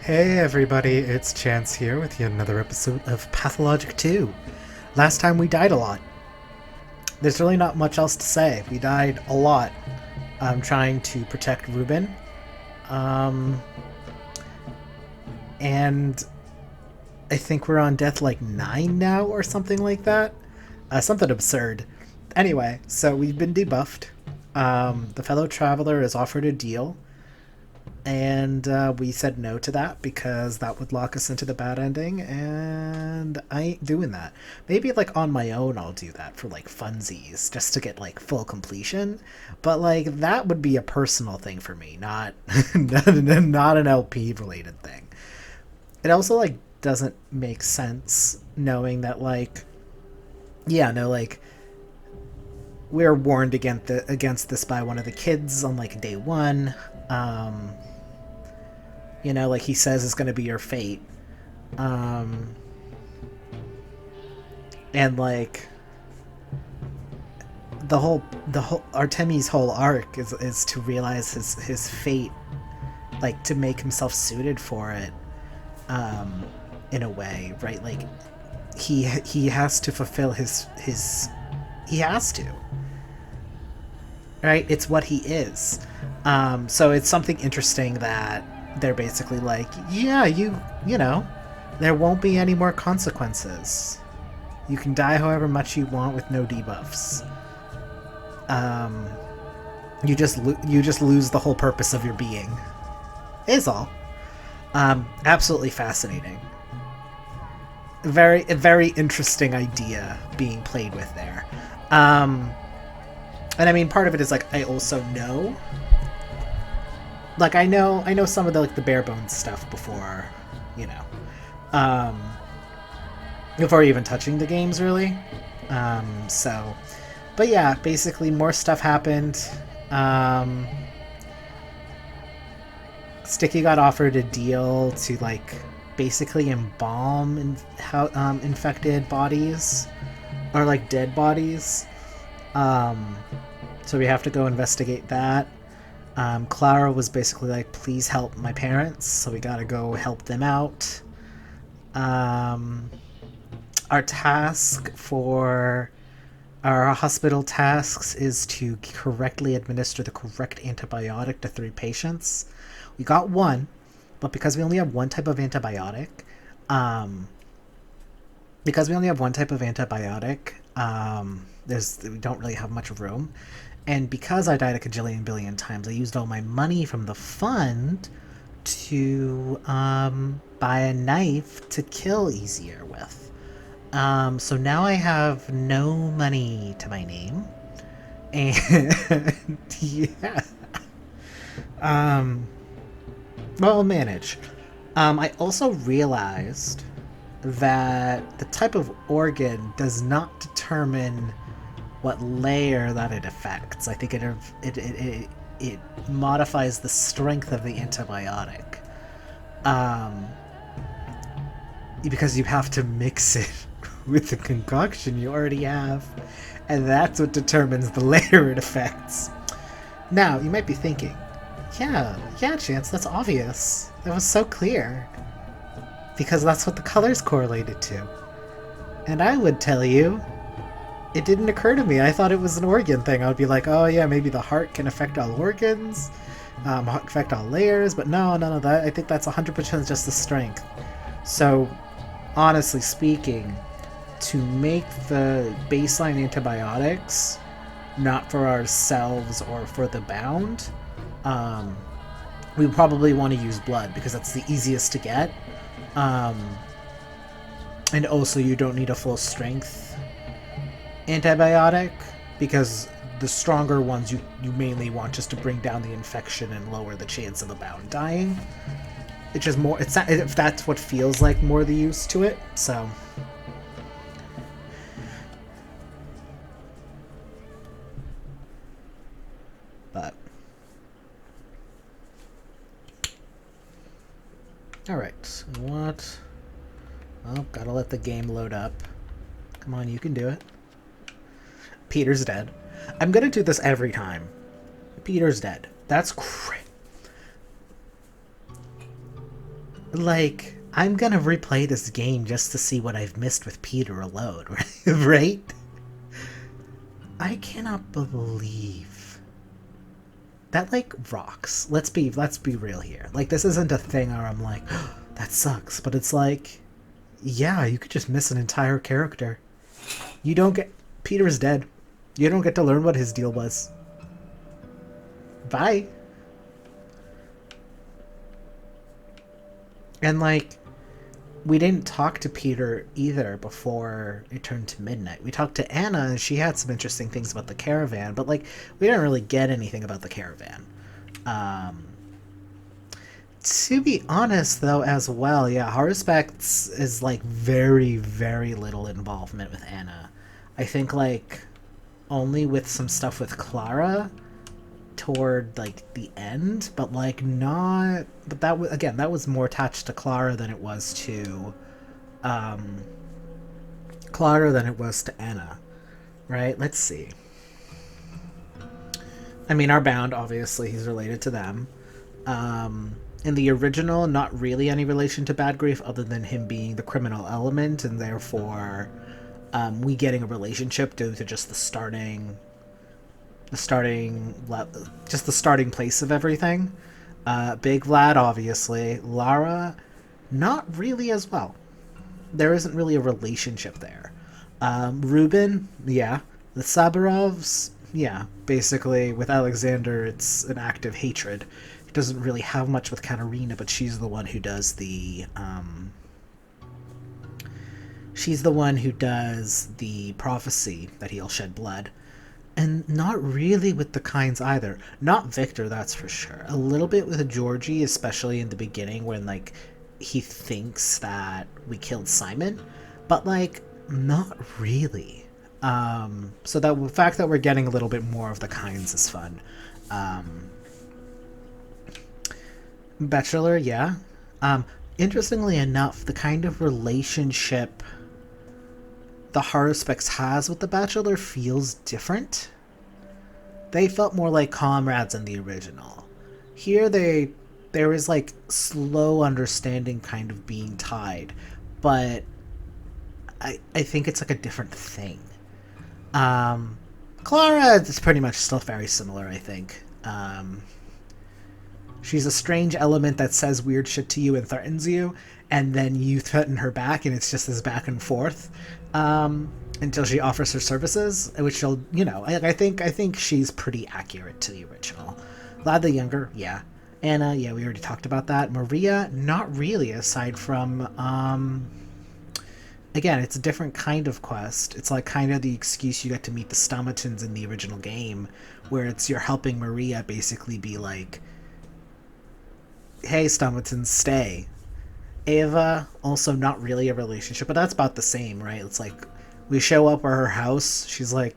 Hey everybody, it's Chance here with yet another episode of Pathologic 2. Last time we died a lot. There's really not much else to say. We died a lot. I'm trying to protect Ruben. Um, and I think we're on death like 9 now or something like that. Something absurd. Anyway, so we've been debuffed. The fellow traveler has offered a deal. And we said no to that because that would lock us into the bad ending, and I ain't doing that. Maybe like on my own I'll do that for like funsies, just to get like full completion. But like that would be a personal thing for me, not not an LP related thing. It also like doesn't make sense knowing that like yeah, no, like we were warned against this by one of the kids on like day one. Like he says is going to be your fate. And like the whole Artemy's whole arc is to realize his fate, like to make himself suited for it, in a way, right? Like he has to fulfill his he has to, right? It's what he is. So it's something interesting that they're basically like, yeah, you know, there won't be any more consequences. You can die however much you want with no debuffs. You just lose the whole purpose of your being. Is all. Absolutely fascinating. A very interesting idea being played with there. And I mean, part of it is like I also know. Like I know some of the like the bare bones stuff before, before even touching the games really. So, but yeah, basically more stuff happened. Sticky got offered a deal to like basically embalm infected bodies or like dead bodies. So we have to go investigate that. Clara was basically like, please help my parents, so we gotta go help them out. Our task for our hospital tasks is to correctly administer the correct antibiotic to 3 patients. We got 1, but because we only have one type of antibiotic, we don't really have much room. And because I died a cajillion billion times, I used all my money from the fund to buy a knife to kill easier with. So now I have no money to my name. And yeah. Well, I'll manage. I also realized that the type of organ does not determine what layer that it affects. I think it modifies the strength of the antibiotic, because you have to mix it with the concoction you already have, and that's what determines the layer it affects. Now you might be thinking, yeah, Chance, that's obvious. That was so clear, because that's what the colors correlated to. And I would tell you, it didn't occur to me. I thought it was an organ thing. I would be like, oh yeah, maybe the heart can affect all organs, affect all layers, but no, none of that. I think that's 100% just the strength. So, honestly speaking, to make the baseline antibiotics, not for ourselves or for the bound, we probably want to use blood because that's the easiest to get. And also you don't need a full strength antibiotic, because the stronger ones you mainly want just to bring down the infection and lower the chance of the bound dying. It's just more, it's not, if that's what feels like more the use to it. So but alright, what? Oh, gotta let the game load up. Come on, you can do it. Peter's dead. I'm gonna do this every time. Peter's dead. That's great. Like, I'm gonna replay this game just to see what I've missed with Peter alone, right? I cannot believe that, like, rocks. Let's be real here. Like, this isn't a thing where I'm like, oh, that sucks, but it's like, yeah, you could just miss an entire character. You don't get Peter is dead. You don't get to learn what his deal was. Bye. And like, we didn't talk to Peter either before it turned to midnight. We talked to Anna, and she had some interesting things about the caravan, but like, we didn't really get anything about the caravan. Um, to be honest, though, as well, yeah, Haruspex is like very, very little involvement with Anna. I think like only with some stuff with Clara toward like the end, but like not. But that was again, that was more attached to um, Clara than it was to Anna, right? Let's see. I mean, our bound obviously he's related to them. In the original, not really any relation to Bad Grief other than him being the criminal element, and therefore we getting a relationship due to just the starting, just the starting place of everything. Big Vlad, obviously. Lara, not really as well. There isn't really a relationship there. Ruben, yeah. The Sabarovs, yeah. Basically, with Alexander, it's an act of hatred. He doesn't really have much with Katerina, but she's the one who does the. She's the one who does the prophecy that he'll shed blood. And not really with the Kynes either. Not Victor, that's for sure. A little bit with Georgie, especially in the beginning when like he thinks that we killed Simon, but like not really. So that the fact that we're getting a little bit more of the Kynes is fun. Um, Bachelor, yeah. Interestingly enough, the kind of relationship the Haruspex has with the Bachelor feels different. They felt more like comrades in the original. Here there is like slow understanding kind of being tied, but I think it's like a different thing. Clara is pretty much still very similar, I think. She's a strange element that says weird shit to you and threatens you, and then you threaten her back, and it's just this back and forth until she offers her services, which she'll, I think she's pretty accurate to the original. Vlad the Younger, yeah. Anna, yeah, we already talked about that. Maria, not really, aside from, again, it's a different kind of quest. It's like kind of the excuse you get to meet the Stomatons in the original game, where it's you're helping Maria basically be like, hey, Stomatons, stay. Ava, also not really a relationship, but that's about the same, right? It's like, we show up at her house, she's like,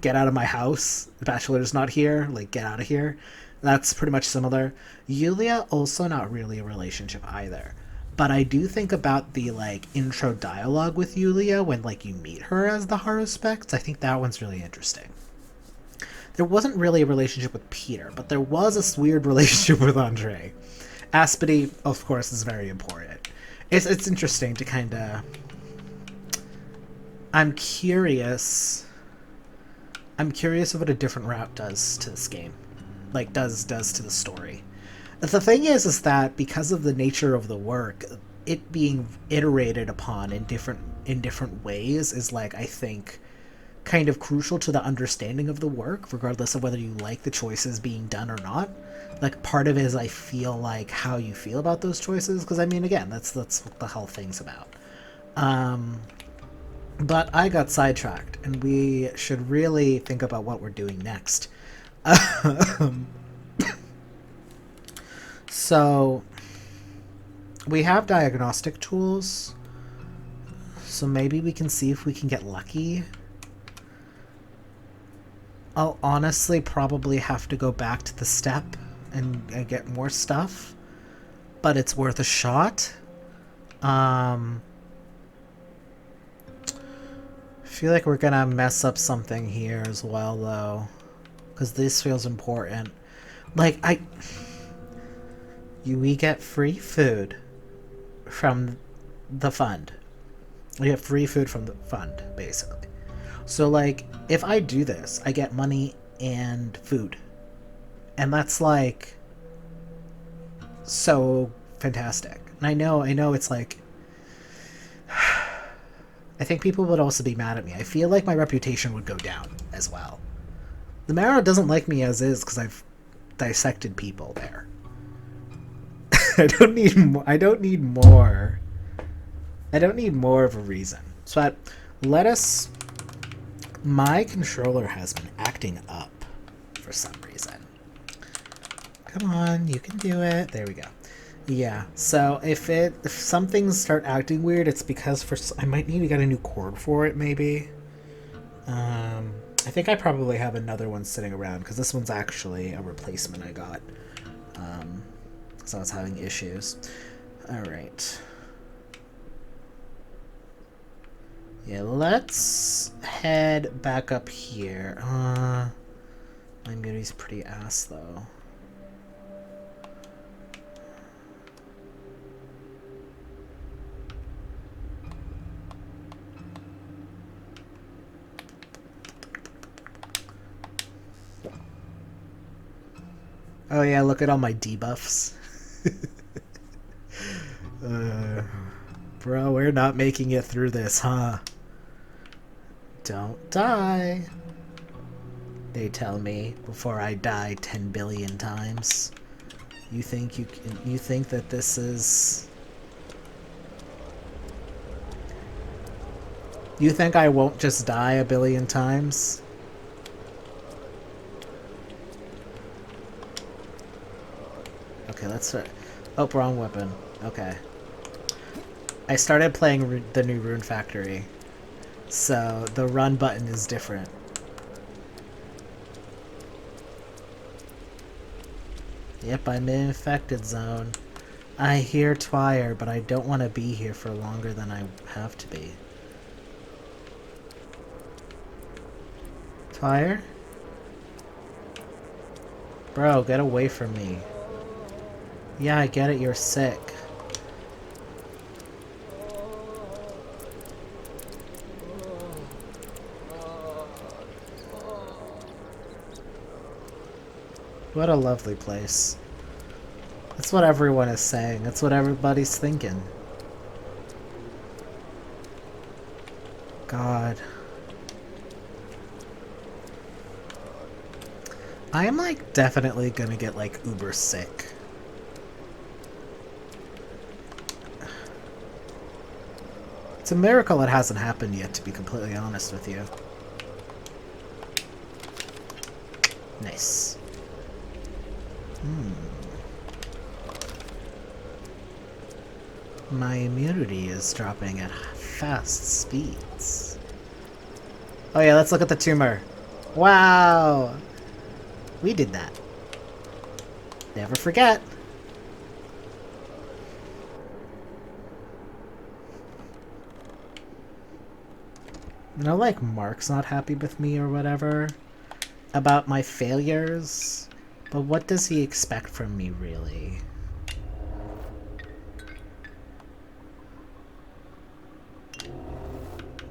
get out of my house, the Bachelor's not here, like, get out of here. That's pretty much similar. Yulia, also not really a relationship either. But I do think about the, like, intro dialogue with Yulia when, like, you meet her as the Haruspex. I think that one's really interesting. There wasn't really a relationship with Peter, but there was a weird relationship with Andre. Aspity, of course, is very important. It's interesting to kind of... I'm curious of what a different route does to this game. Like, does to the story. The thing is that because of the nature of the work, it being iterated upon in different ways is, like, I think, kind of crucial to the understanding of the work, regardless of whether you like the choices being done or not. Like, part of it is I feel like how you feel about those choices, because I mean, again, that's what the whole thing's about. But I got sidetracked, and we should really think about what we're doing next. So we have diagnostic tools, so maybe we can see if we can get lucky. I'll honestly probably have to go back to the step and get more stuff, but it's worth a shot. I feel like we're gonna mess up something here as well, though, because this feels important. Like, we get free food. from the fund. We get free food from the fund, basically. So, like, if I do this, I get money and food. And that's, like, so fantastic. And I know it's like... I think people would also be mad at me. I feel like my reputation would go down as well. The Marrow doesn't like me as is because I've dissected people there. I don't need more. I don't need more of a reason. So let us... My controller has been acting up for some reason. Come on, you can do it. There we go. Yeah, so if some things start acting weird, it's because I might need to get a new cord for it, maybe. I think I probably have another one sitting around, because this one's actually a replacement I got. So I was having issues. Alright. Yeah, let's head back up here. My immunity's pretty ass, though. Oh yeah, look at all my debuffs. Bro, we're not making it through this, huh? Don't die, they tell me before I die 10 billion times. You think that this is... You think I won't just die a billion times? Okay, let's start. Oh, wrong weapon. Okay. I started playing the new Rune Factory, so the run button is different. Yep, I'm in infected zone. I hear Twire, but I don't want to be here for longer than I have to be. Twire? Bro, get away from me. Yeah, I get it, you're sick. What a lovely place. That's what everyone is saying. That's what everybody's thinking. God. I am, like, definitely gonna get, like, uber sick. It's a miracle it hasn't happened yet, to be completely honest with you. Nice. My immunity is dropping at fast speeds. Oh yeah, let's look at the tumor. Wow! We did that. Never forget. You know, like, Mark's not happy with me or whatever about my failures, but what does he expect from me, really?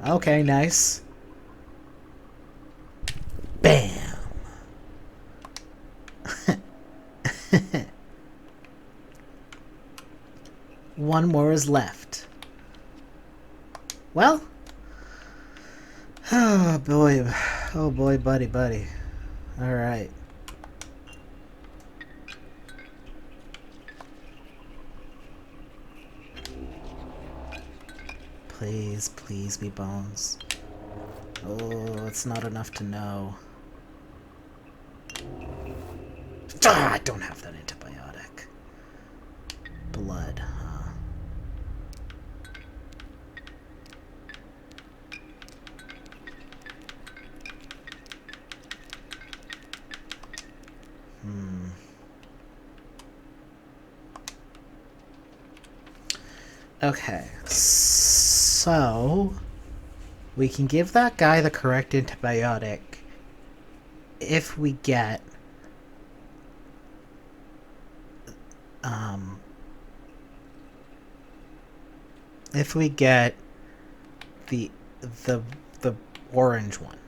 Okay, nice. Bam! One more is left. Well... Oh boy, buddy. Alright. Please be bones. Oh, it's not enough to know. Ah, I don't have that antibiotic. Blood, huh? Okay, so we can give that guy the correct antibiotic if we get if we get the the the orange one.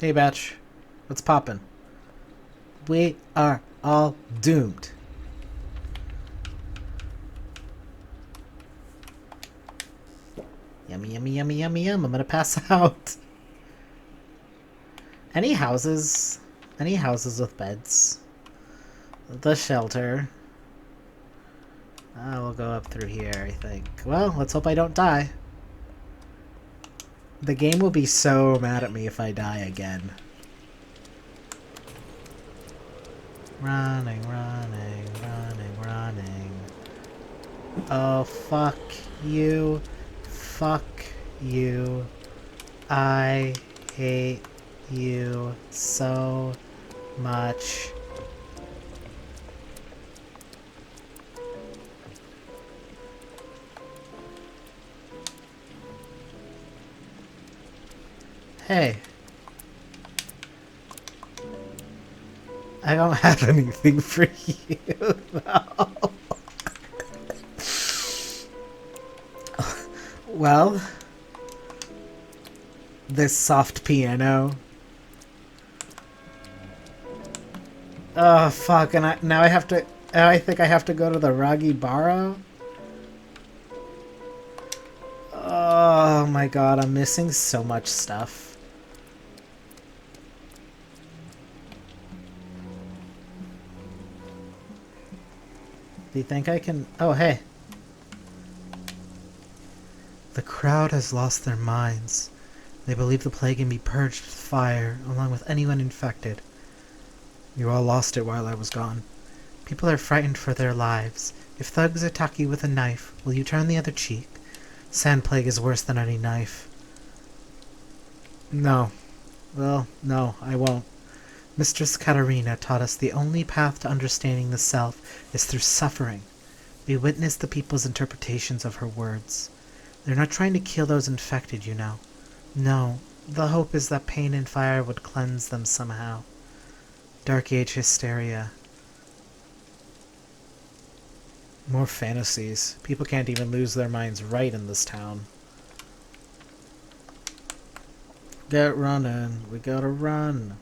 Hey, Batch. What's poppin'? We are all doomed. Yummy, yummy, yummy, yummy, yum. I'm gonna pass out. Any houses? Any houses with beds? The shelter. We'll go up through here, I think. Well, let's hope I don't die. The game will be so mad at me if I die again. Running, running, running, running. Oh, fuck you. Fuck you. I hate you so much. Hey. I don't have anything for you, though. Well, this soft piano. Oh, fuck, and now I have to... I think I have to go to the Ragi Baro? Oh my god, I'm missing so much stuff. Do you think I can... Oh, hey. The crowd has lost their minds. They believe the plague can be purged with fire, along with anyone infected. You all lost it while I was gone. People are frightened for their lives. If thugs attack you with a knife, will you turn the other cheek? Sand plague is worse than any knife. No. Well, no, I won't. Mistress Katerina taught us the only path to understanding the self is through suffering. We witnessed the people's interpretations of her words. They're not trying to kill those infected, you know. No, the hope is that pain and fire would cleanse them somehow. Dark Age hysteria. More fantasies. People can't even lose their minds right in this town. Get running. We gotta run.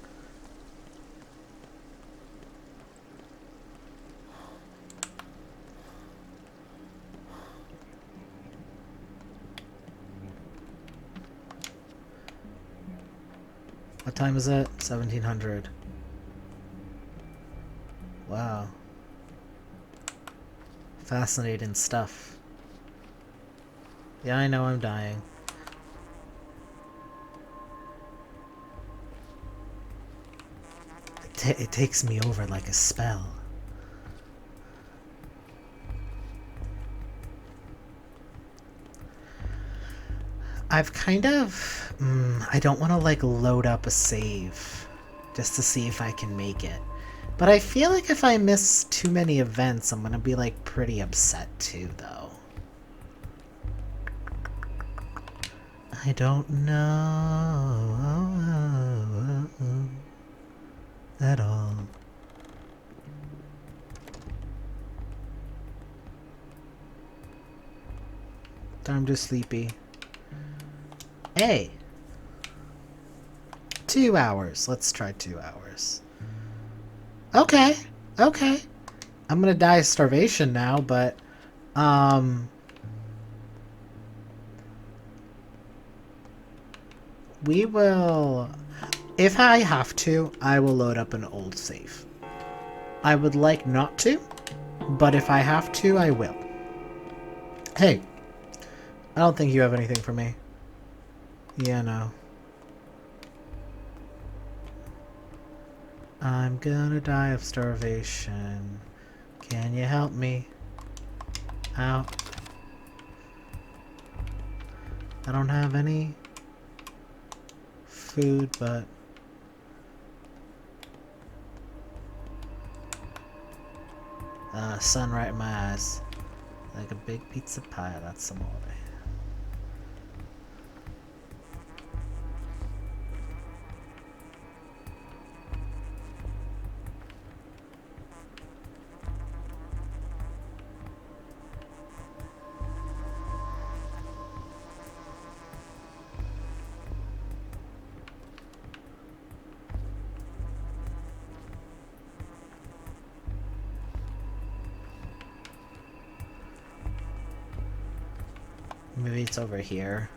What time is it? 1700. Wow. Fascinating stuff. Yeah, I know I'm dying. It takes me over like a spell. I've kind of... I don't want to, like, load up a save just to see if I can make it. But I feel like if I miss too many events, I'm gonna be, like, pretty upset too, though. I don't know at all. I'm just sleepy. Hey! 2 hours. Let's try 2 hours. Okay. Okay. I'm gonna die of starvation now, but... we will... If I have to, I will load up an old save. I would like not to, but if I have to, I will. Hey. I don't think you have anything for me. Yeah, no. I'm gonna die of starvation. Can you help me out? I don't have any food, but... sun right in my eyes. Like a big pizza pie, that's some more. Maybe it's over here.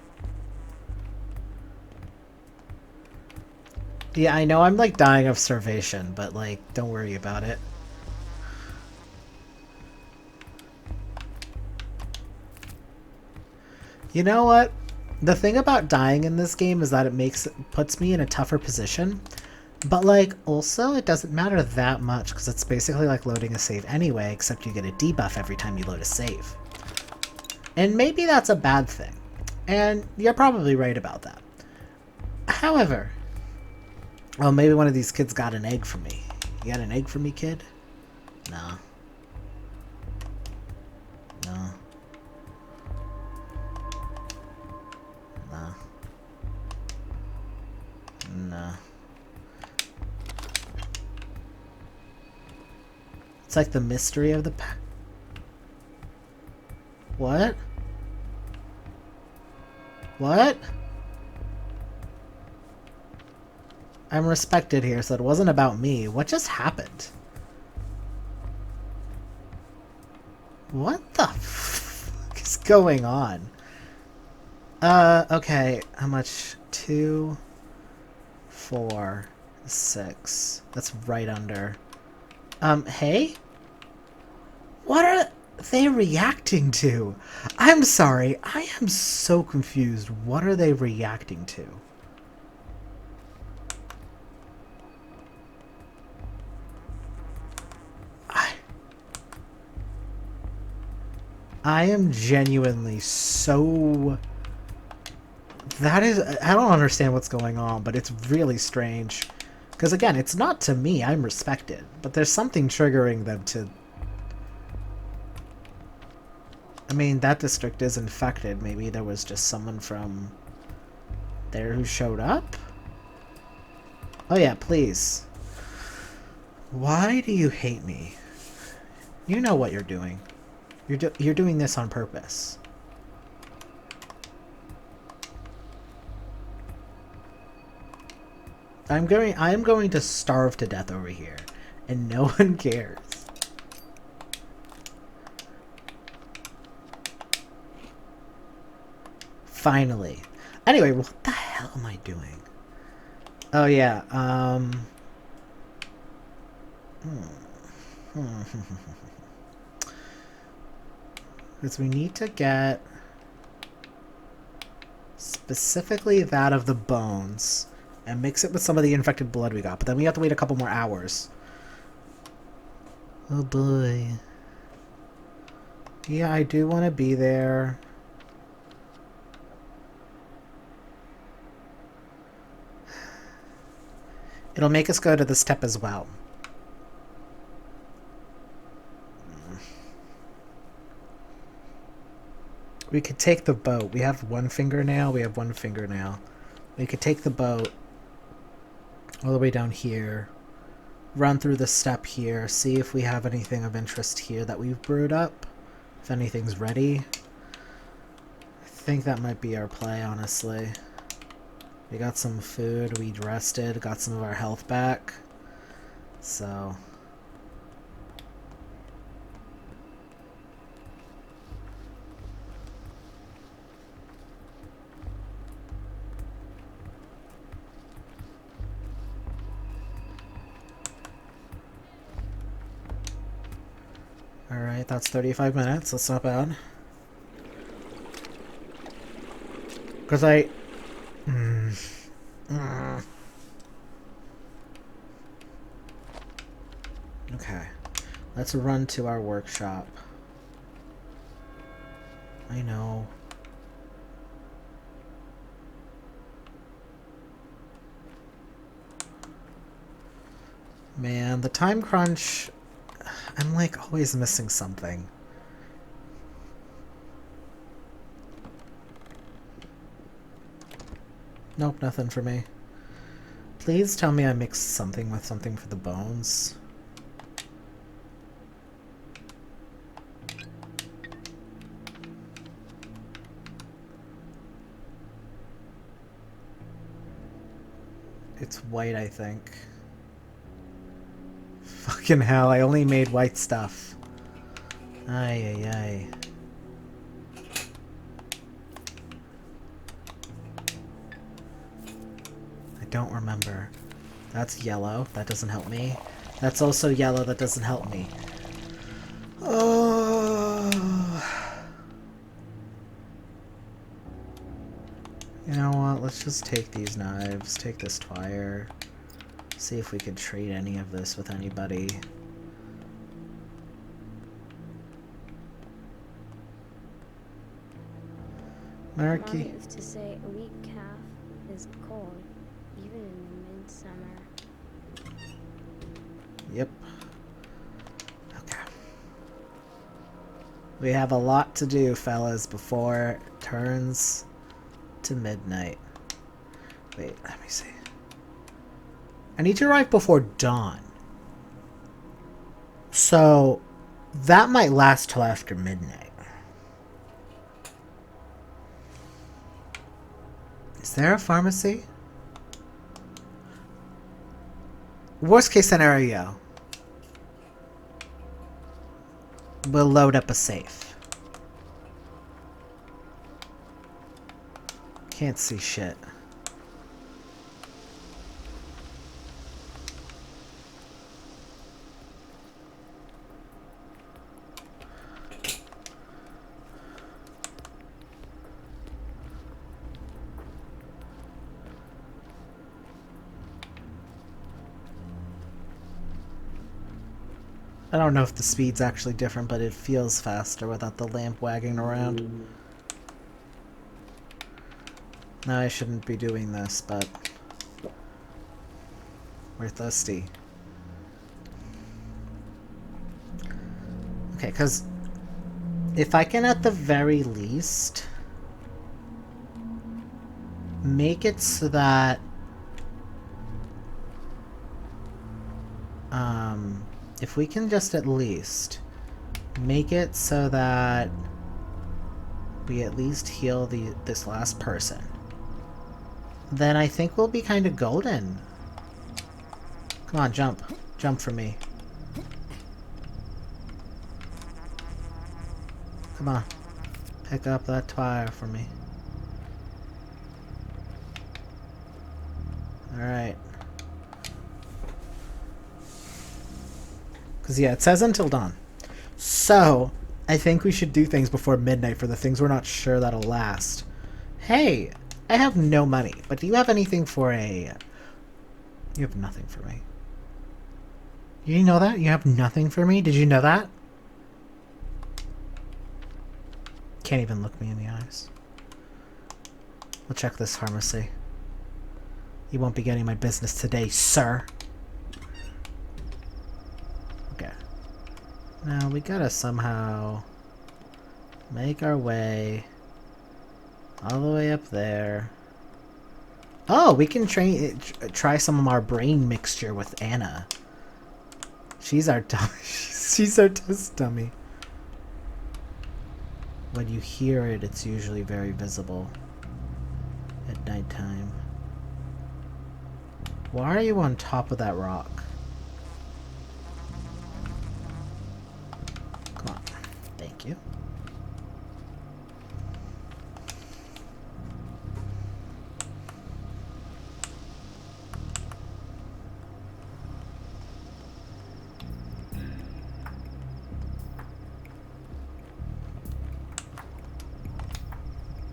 Yeah, I know I'm like dying of starvation, but like, don't worry about it. You know what? The thing about dying in this game is that puts me in a tougher position. But like, also, it doesn't matter that much because it's basically like loading a save anyway, except you get a debuff every time you load a save. And maybe that's a bad thing. And you're probably right about that. However, well, maybe one of these kids got an egg for me. You got an egg for me, kid? No. No. No. No. It's like the mystery of the What? What? I'm respected here, so it wasn't about me. What just happened? What the fuck is going on? Okay. How much? 2, 4, 6. That's right under. Hey? What are they reacting to? I'm sorry. I am so confused. What are they reacting to? I am genuinely so... That is... I don't understand what's going on, but it's really strange. Because again, it's not to me. I'm respected. But there's something triggering them to... I mean, that district is infected. Maybe there was just someone from there who showed up? Oh yeah, please. Why do you hate me? You know what you're doing. You're doing this on purpose. I am going to starve to death over here, and no one cares. Finally. Anyway, what the hell am I doing? Oh yeah, because we need to get specifically that of the bones and mix it with some of the infected blood we got, but then we have to wait a couple more hours. Oh boy. Yeah, I do want to be there. It'll make us go to the step as well. We could take the boat. We have one fingernail. We have one fingernail. We could take the boat all the way down here, run through the step here, see if we have anything of interest here that we've brewed up, if anything's ready. I think that might be our play, honestly. We got some food, we rested, got some of our health back, so... Alright, that's 35 minutes. That's not bad. Because I... Okay. Let's run to our workshop. I know. Man, the time crunch... I'm like always missing something. Nope, nothing for me. Please tell me I mixed something with something for the bones. It's white, I think. Fucking hell, I only made white stuff. Ay, ay, ay. don't remember. That's yellow. That doesn't help me. That's also yellow. That doesn't help me. Oh. You know what? Let's just take these knives. Take this twire. See if we can trade any of this with anybody. Murky. Mom used to say a weak calf is cold, even in midsummer. Yep. Okay. We have a lot to do, fellas, before it turns to midnight. Wait, let me see. I need to arrive before dawn. So, that might last till after midnight. Is there a pharmacy? Worst case scenario. We'll load up a safe. Can't see shit. I don't know if the speed's actually different, but it feels faster without the lamp wagging around. No, I shouldn't be doing this, but we're thirsty. Okay, because if I can at the very least make it so that if we can just at least make it so that we at least heal this last person, then I think we'll be kind of golden. Come on, jump. Jump for me. Come on. Pick up that tire for me. Alright. Because, yeah, it says until dawn. So, I think we should do things before midnight for the things we're not sure that'll last. Hey, I have no money, but do you have anything for a... You have nothing for me. You know that? You have nothing for me? Did you know that? Can't even look me in the eyes. We'll check this pharmacy. You won't be getting my business today, sir. Okay. Now we gotta somehow make our way all the way up there. Oh, we can try some of our brain mixture with Anna. She's our she's our test dummy. When you hear it, it's usually very visible at nighttime. Why are you on top of that rock? Come on. Thank you.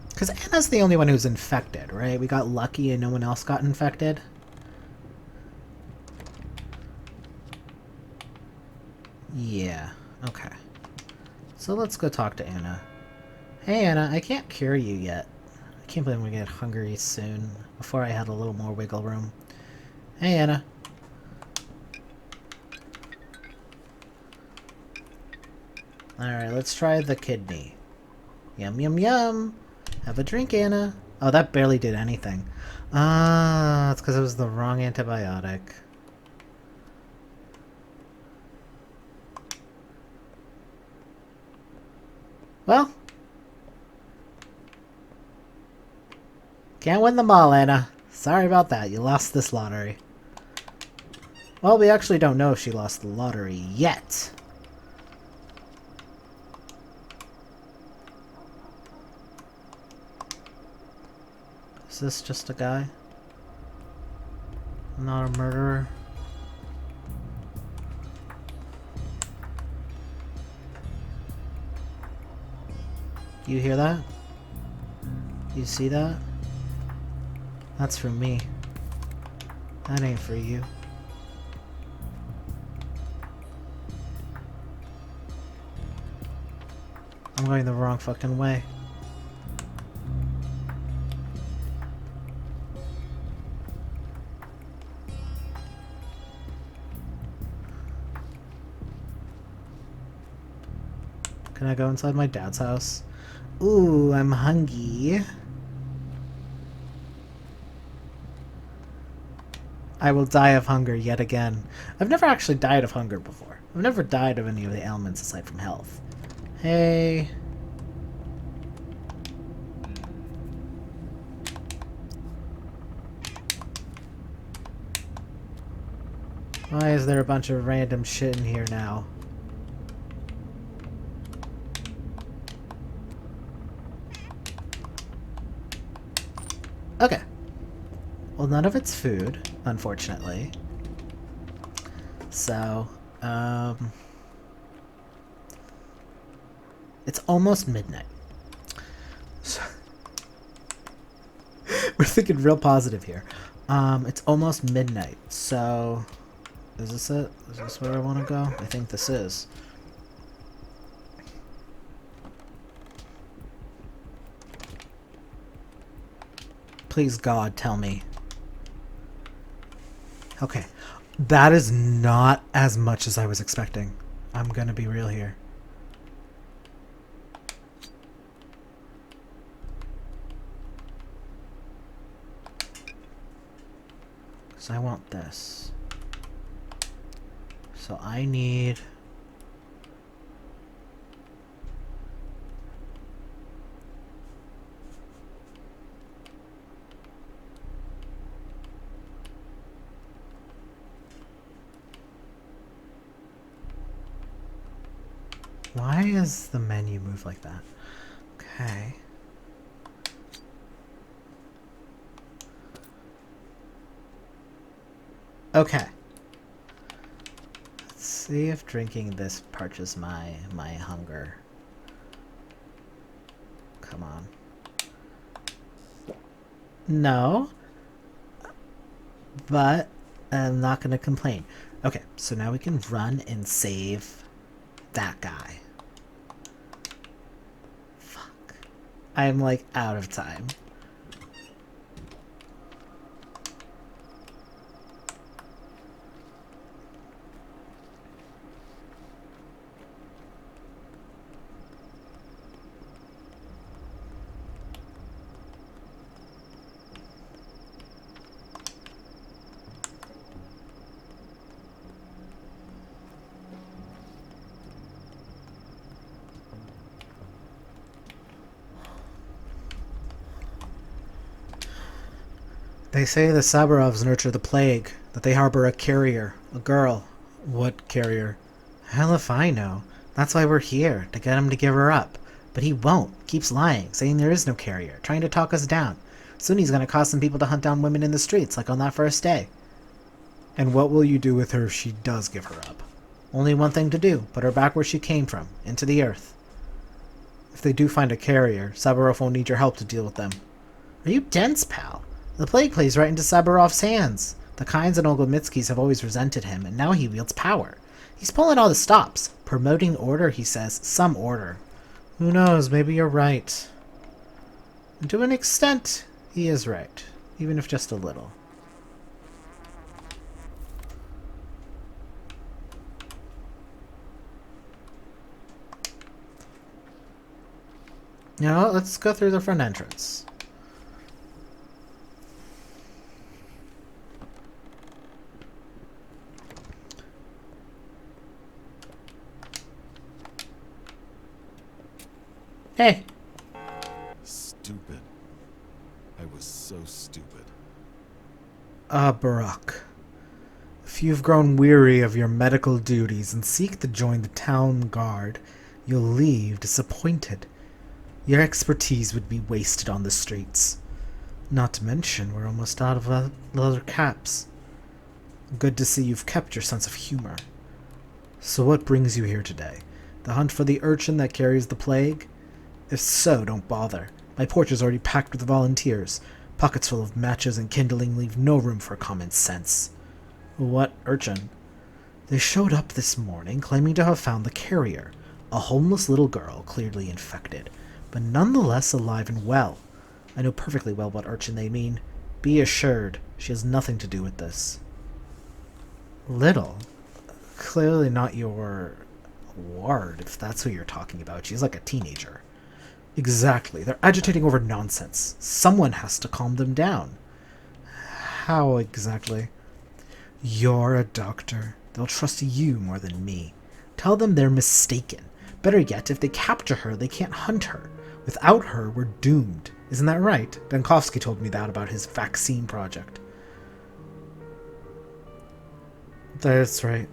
Because Anna's the only one who's infected, right? We got lucky and no one else got infected. Yeah, okay. So let's go talk to Anna. Hey Anna, I can't cure you yet. I can't believe I'm gonna get hungry soon. Before I had a little more wiggle room. Hey Anna. Alright, let's try the kidney. Yum yum yum! Have a drink, Anna. Oh, that barely did anything. Ah, it's because it was the wrong antibiotic. Well, can't win them all, Anna. Sorry about that. You lost this lottery. Well, we actually don't know if she lost the lottery yet. Is this just a guy? I'm not a murderer. You hear that? You see that? That's for me. That ain't for you. I'm going the wrong fucking way. Can I go inside my dad's house? Ooh, I'm hungry. I will die of hunger yet again. I've never actually died of hunger before. I've never died of any of the ailments aside from health. Hey. Why is there a bunch of random shit in here now? Okay. Well, none of it's food, unfortunately. So, it's almost midnight. So we're thinking real positive here. It's almost midnight, so is this it? Is this where I want to go? I think this is. Please, God, tell me. Okay. That is not as much as I was expecting. I'm gonna be real here. Because I want this. So I need... Why is the menu moved like that? Okay. Okay. Let's see if drinking this purges my hunger. Come on. No. But I'm not going to complain. Okay, so now we can run and save that guy. Fuck. I'm like out of time. They say the Saburovs nurture the plague, that they harbor a carrier, a girl. What carrier? Hell if I know. That's why we're here, to get him to give her up. But he won't. Keeps lying, saying there is no carrier, trying to talk us down. Soon he's gonna cause some people to hunt down women in the streets, like on that first day. And what will you do with her if she does give her up? Only one thing to do, put her back where she came from, into the earth. If they do find a carrier, Saburov won't need your help to deal with them. Are you dense, pal? The plague plays right into Saburov's hands. The Kynes and Olgomitsky's have always resented him, and now he wields power. He's pulling all the stops. Promoting order, he says. Some order. Who knows, maybe you're right. And to an extent, he is right. Even if just a little. You know what? Let's go through the front entrance. Hey. Stupid. I was so stupid. Burakh. If you've grown weary of your medical duties and seek to join the town guard, you'll leave disappointed. Your expertise would be wasted on the streets. Not to mention, we're almost out of leather caps. Good to see you've kept your sense of humor. So what brings you here today? The hunt for the urchin that carries the plague? If so, don't bother. My porch is already packed with volunteers. Pockets full of matches and kindling leave no room for common sense. What urchin? They showed up this morning claiming to have found the carrier, a homeless little girl clearly infected, but nonetheless alive and well. I know perfectly well what urchin they mean. Be assured, she has nothing to do with this. Little? Clearly not your ward, if that's who you're talking about. She's like a teenager. Exactly. They're agitating over nonsense. Someone has to calm them down. How exactly? You're a doctor. They'll trust you more than me. Tell them they're mistaken. Better yet, if they capture her, they can't hunt her. Without her, we're doomed. Isn't that right? Benkovsky told me that about his vaccine project. That's right.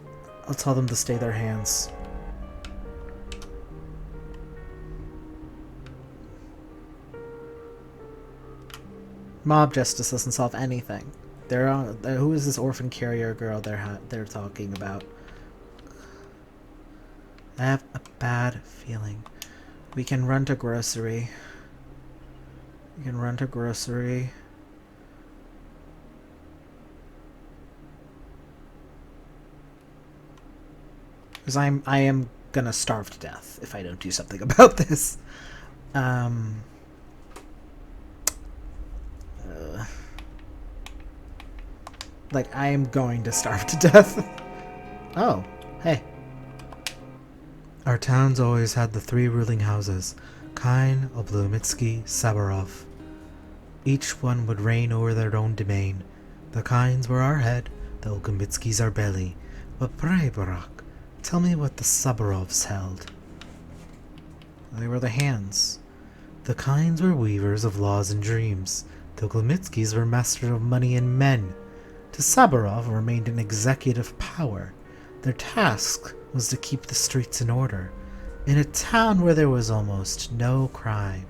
I'll tell them to stay their hands. Mob justice doesn't solve anything. Who is this orphan carrier girl they're talking about? I have a bad feeling. We can run to grocery. Because I am gonna starve to death if I don't do something about this. Like, I am going to starve to death. Oh, hey. Our town's always had the 3 ruling houses, Kain, Oblomitsky, Sabarov. Each one would reign over their own domain. The Kains were our head, the Olgomitskys our belly. But pray, Burakh, tell me what the Sabarovs held. They were the hands. The Kains were weavers of laws and dreams. The Olgomitskys were masters of money and men. To Sabarov remained an executive power. Their task was to keep the streets in order, in a town where there was almost no crime.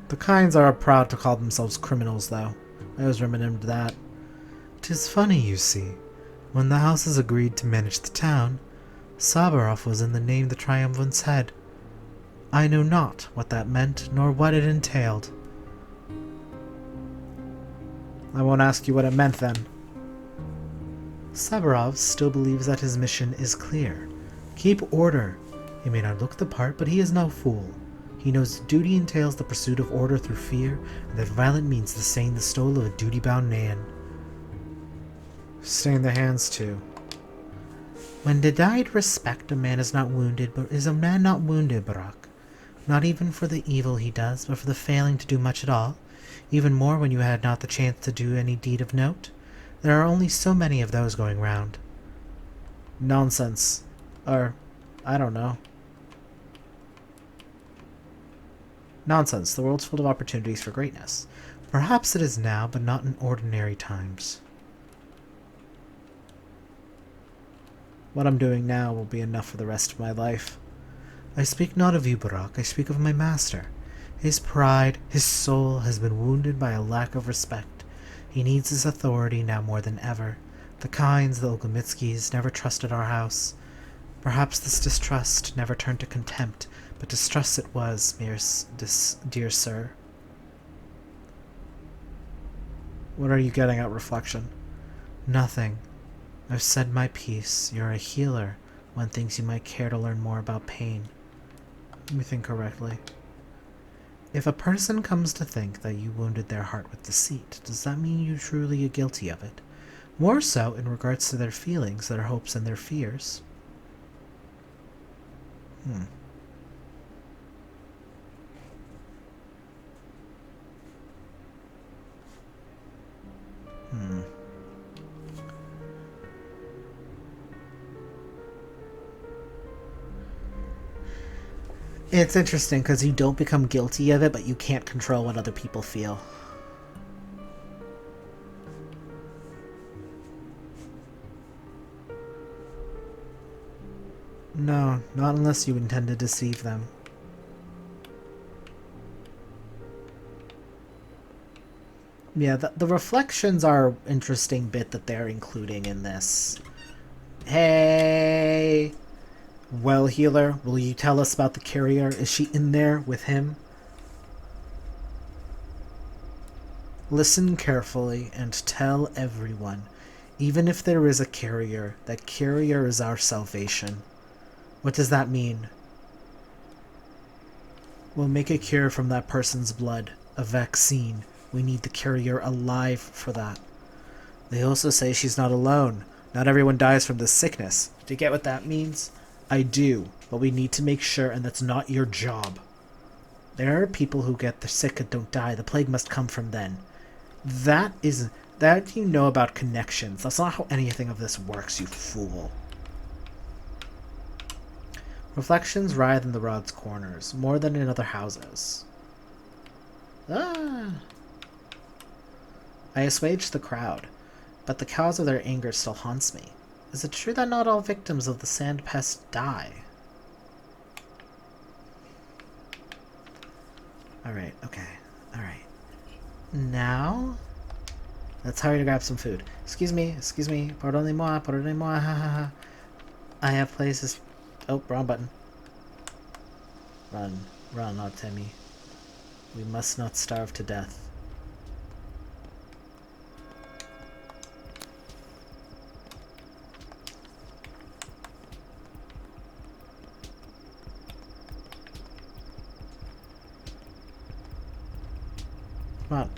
The Kains are proud to call themselves criminals, though. I always remember that. 'Tis funny, you see. When the houses agreed to manage the town, Sabarov was in the name the triumvirate had. I know not what that meant, nor what it entailed. I won't ask you what it meant, then. Sabarov still believes that his mission is clear. Keep order. He may not look the part, but he is no fool. He knows duty entails the pursuit of order through fear, and that violence means the staying the stole of a duty-bound man. Staying the hands, too. When denied respect, a man is not wounded, but is a man not wounded, Burakh? Not even for the evil he does, but for the failing to do much at all? Even more when you had not the chance to do any deed of note? There are only so many of those going round. Nonsense. Or, I don't know. Nonsense. The world's full of opportunities for greatness. Perhaps it is now, but not in ordinary times. What I'm doing now will be enough for the rest of my life. I speak not of you, Burakh. I speak of my master. His pride, his soul, has been wounded by a lack of respect. He needs his authority now more than ever. The Kains, the Olgomitskys, never trusted our house. Perhaps this distrust never turned to contempt, but distrust it was, dear sir. What are you getting at, Reflection? Nothing. I've said my piece. You're a healer. One thinks you might care to learn more about pain. Let me think correctly. If a person comes to think that you wounded their heart with deceit, does that mean you truly are guilty of it? More so in regards to their feelings, their hopes, and their fears. It's interesting because you don't become guilty of it, but you can't control what other people feel. No, not unless you intend to deceive them. Yeah, the reflections are interesting bit that they're including in this. Hey! Well, healer, will you tell us about the carrier? Is she in there with him? Listen carefully and tell everyone. Even if there is a carrier, that carrier is our salvation. What does that mean? We'll make a cure from that person's blood. A vaccine. We need the carrier alive for that. They also say she's not alone. Not everyone dies from this sickness. Do you get what that means? I do, but we need to make sure, and that's not your job. There are people who get the sick and don't die. The plague must come from them. That you know about connections. That's not how anything of this works, you fool. Reflections writhe in the rod's corners, more than in other houses. Ah! I assuage the crowd, but the cause of their anger still haunts me. Is it true that not all victims of the Sand Pest die? Alright, okay. Alright. Now, let's hurry to grab some food. Excuse me, pardonnez-moi, pardonnez-moi, ha ha ha. I have places... Oh, wrong button. Run, Artemy. We must not starve to death. Come on.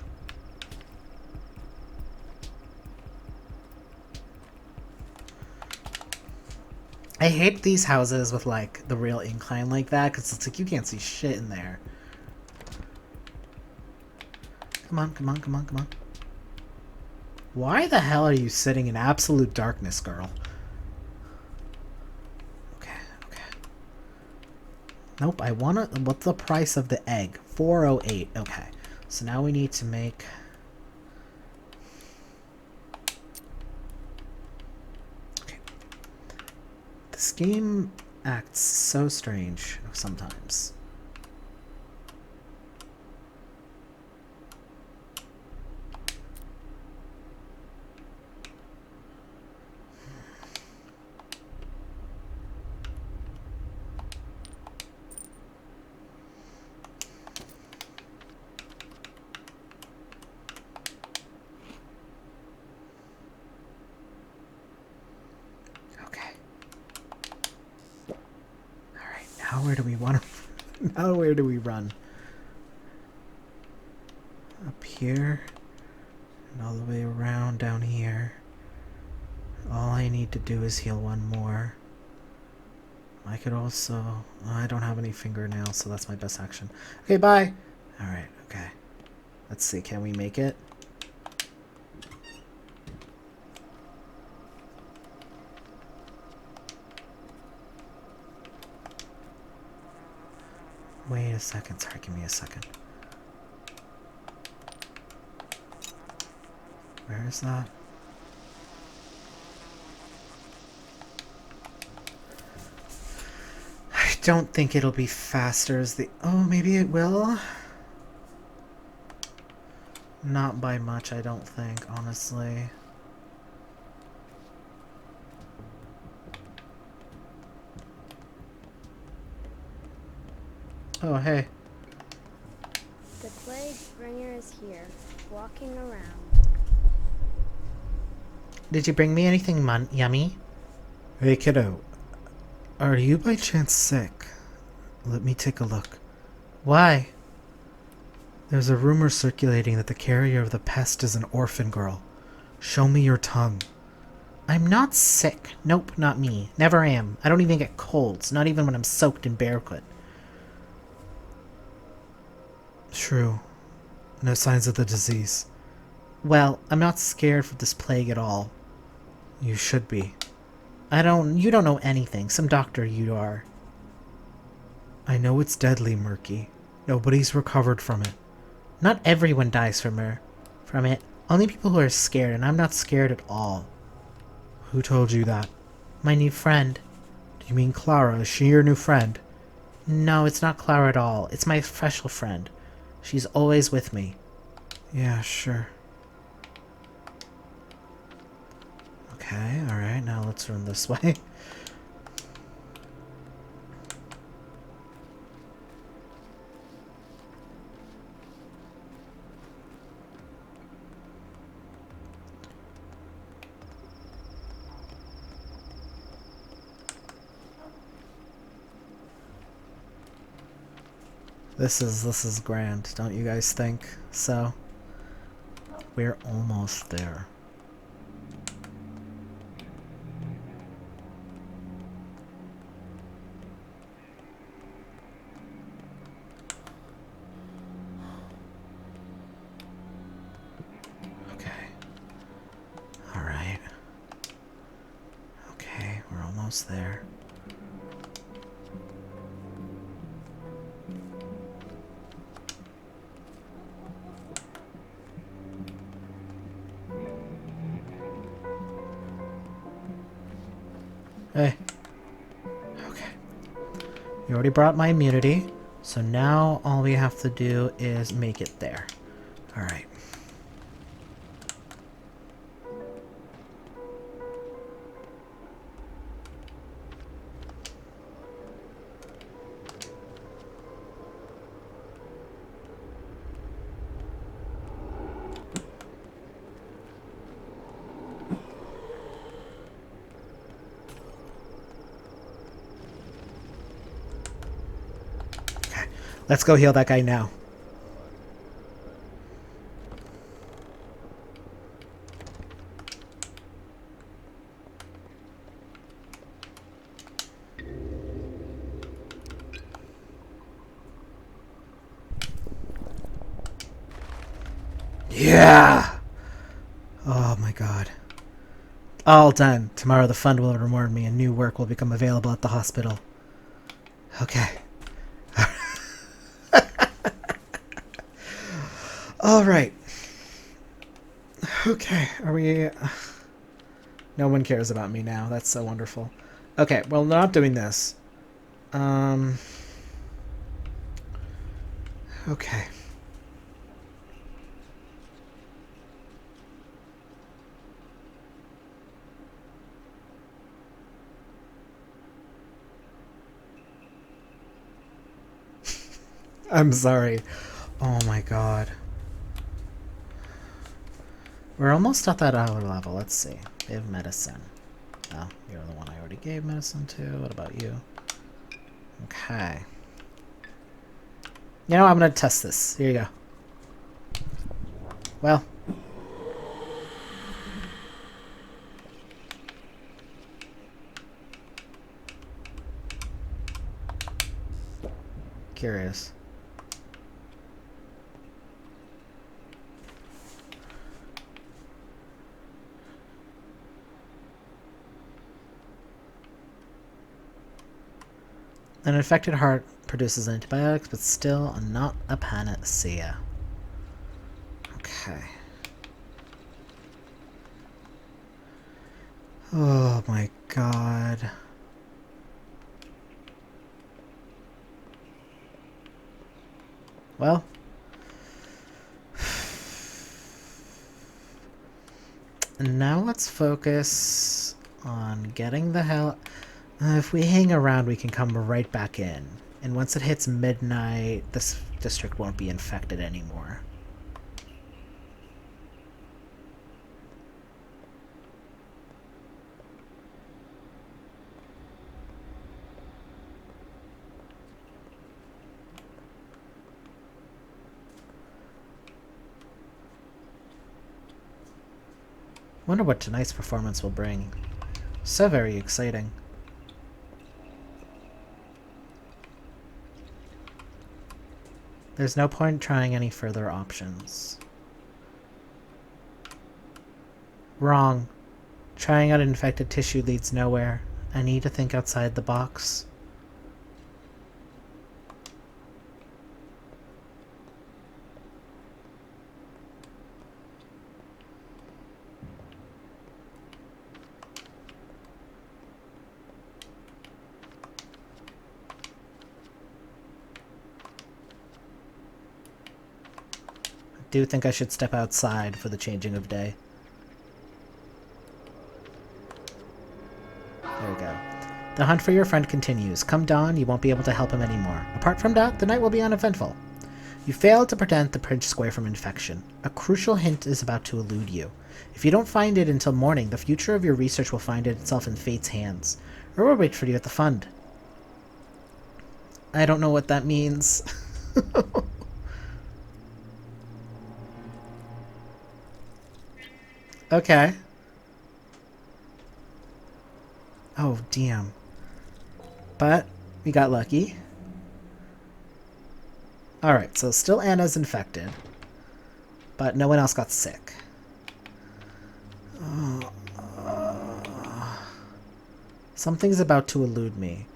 I hate these houses with, like, the real incline like that, because it's like you can't see shit in there. Come on, come on, come on, come on. Why the hell are you sitting in absolute darkness, girl? Okay, okay. Nope, I wanna... What's the price of the egg? 408. Okay. So now we need to make... Okay. This game acts so strange sometimes. Now where do we want to... Now where do we run? Up here. And all the way around down here. All I need to do is heal one more. I could also... I don't have any fingernails, so that's my best action. Okay, bye! Alright, okay. Let's see, can we make it? Wait a second. Sorry, give me a second. Where is that? I don't think it'll be faster as the... Oh, maybe it will? Not by much, I don't think, honestly. Oh, hey. The plague bringer is here, walking around. Did you bring me anything yummy? Hey, kiddo. Are you by chance sick? Let me take a look. Why? There's a rumor circulating that the carrier of the pest is an orphan girl. Show me your tongue. I'm not sick. Nope, not me. Never am. I don't even get colds, not even when I'm soaked in barefoot. True. No signs of the disease. Well, I'm not scared of this plague at all. You should be. You don't know anything. Some doctor you are. I know it's deadly, Murky. Nobody's recovered from it. Not everyone dies from it. Only people who are scared, and I'm not scared at all. Who told you that? My new friend. Do you mean Clara? Is she your new friend? No, it's not Clara at all. It's my special friend. She's always with me. Yeah, sure. Okay, alright, now let's run this way. This is grand, don't you guys think? So, we're almost there. Okay. Alright. Okay, we're almost there. Hey. Okay. You already brought my immunity, so now all we have to do is make it there. Alright. Let's go heal that guy now. Yeah! Oh my god. All done. Tomorrow the fund will reward me and new work will become available at the hospital. Okay. Alright. Okay, are we... No one cares about me now. That's so wonderful. Okay, well, not doing this. Okay. I'm sorry. Oh my god. We're almost at that hour level. Let's see. Give medicine. Oh, you're the one I already gave medicine to. What about you? Okay. You know, I'm gonna test this. Here you go. Well. Curious. An infected heart produces antibiotics, but still not a panacea. Okay. Oh my god. Well. And now let's focus on getting the hell... if we hang around, we can come right back in. And once it hits midnight, this district won't be infected anymore. Wonder what tonight's performance will bring. So very exciting. There's no point trying any further options. Wrong. Trying out infected tissue leads nowhere. I need to think outside the box. Do think I should step outside for the changing of day. The hunt for your friend continues. Come dawn, you won't be able to help him anymore. Apart from that, the night will be uneventful. You failed to prevent the bridge square from infection. A crucial hint is about to elude you. If you don't find it until morning, the future of your research will find itself in fate's hands. Or we'll wait for you at the fund. I don't know what that means. Okay. Oh, damn. But we got lucky. Alright, so still Anna's infected. But no one else got sick. Something's about to elude me.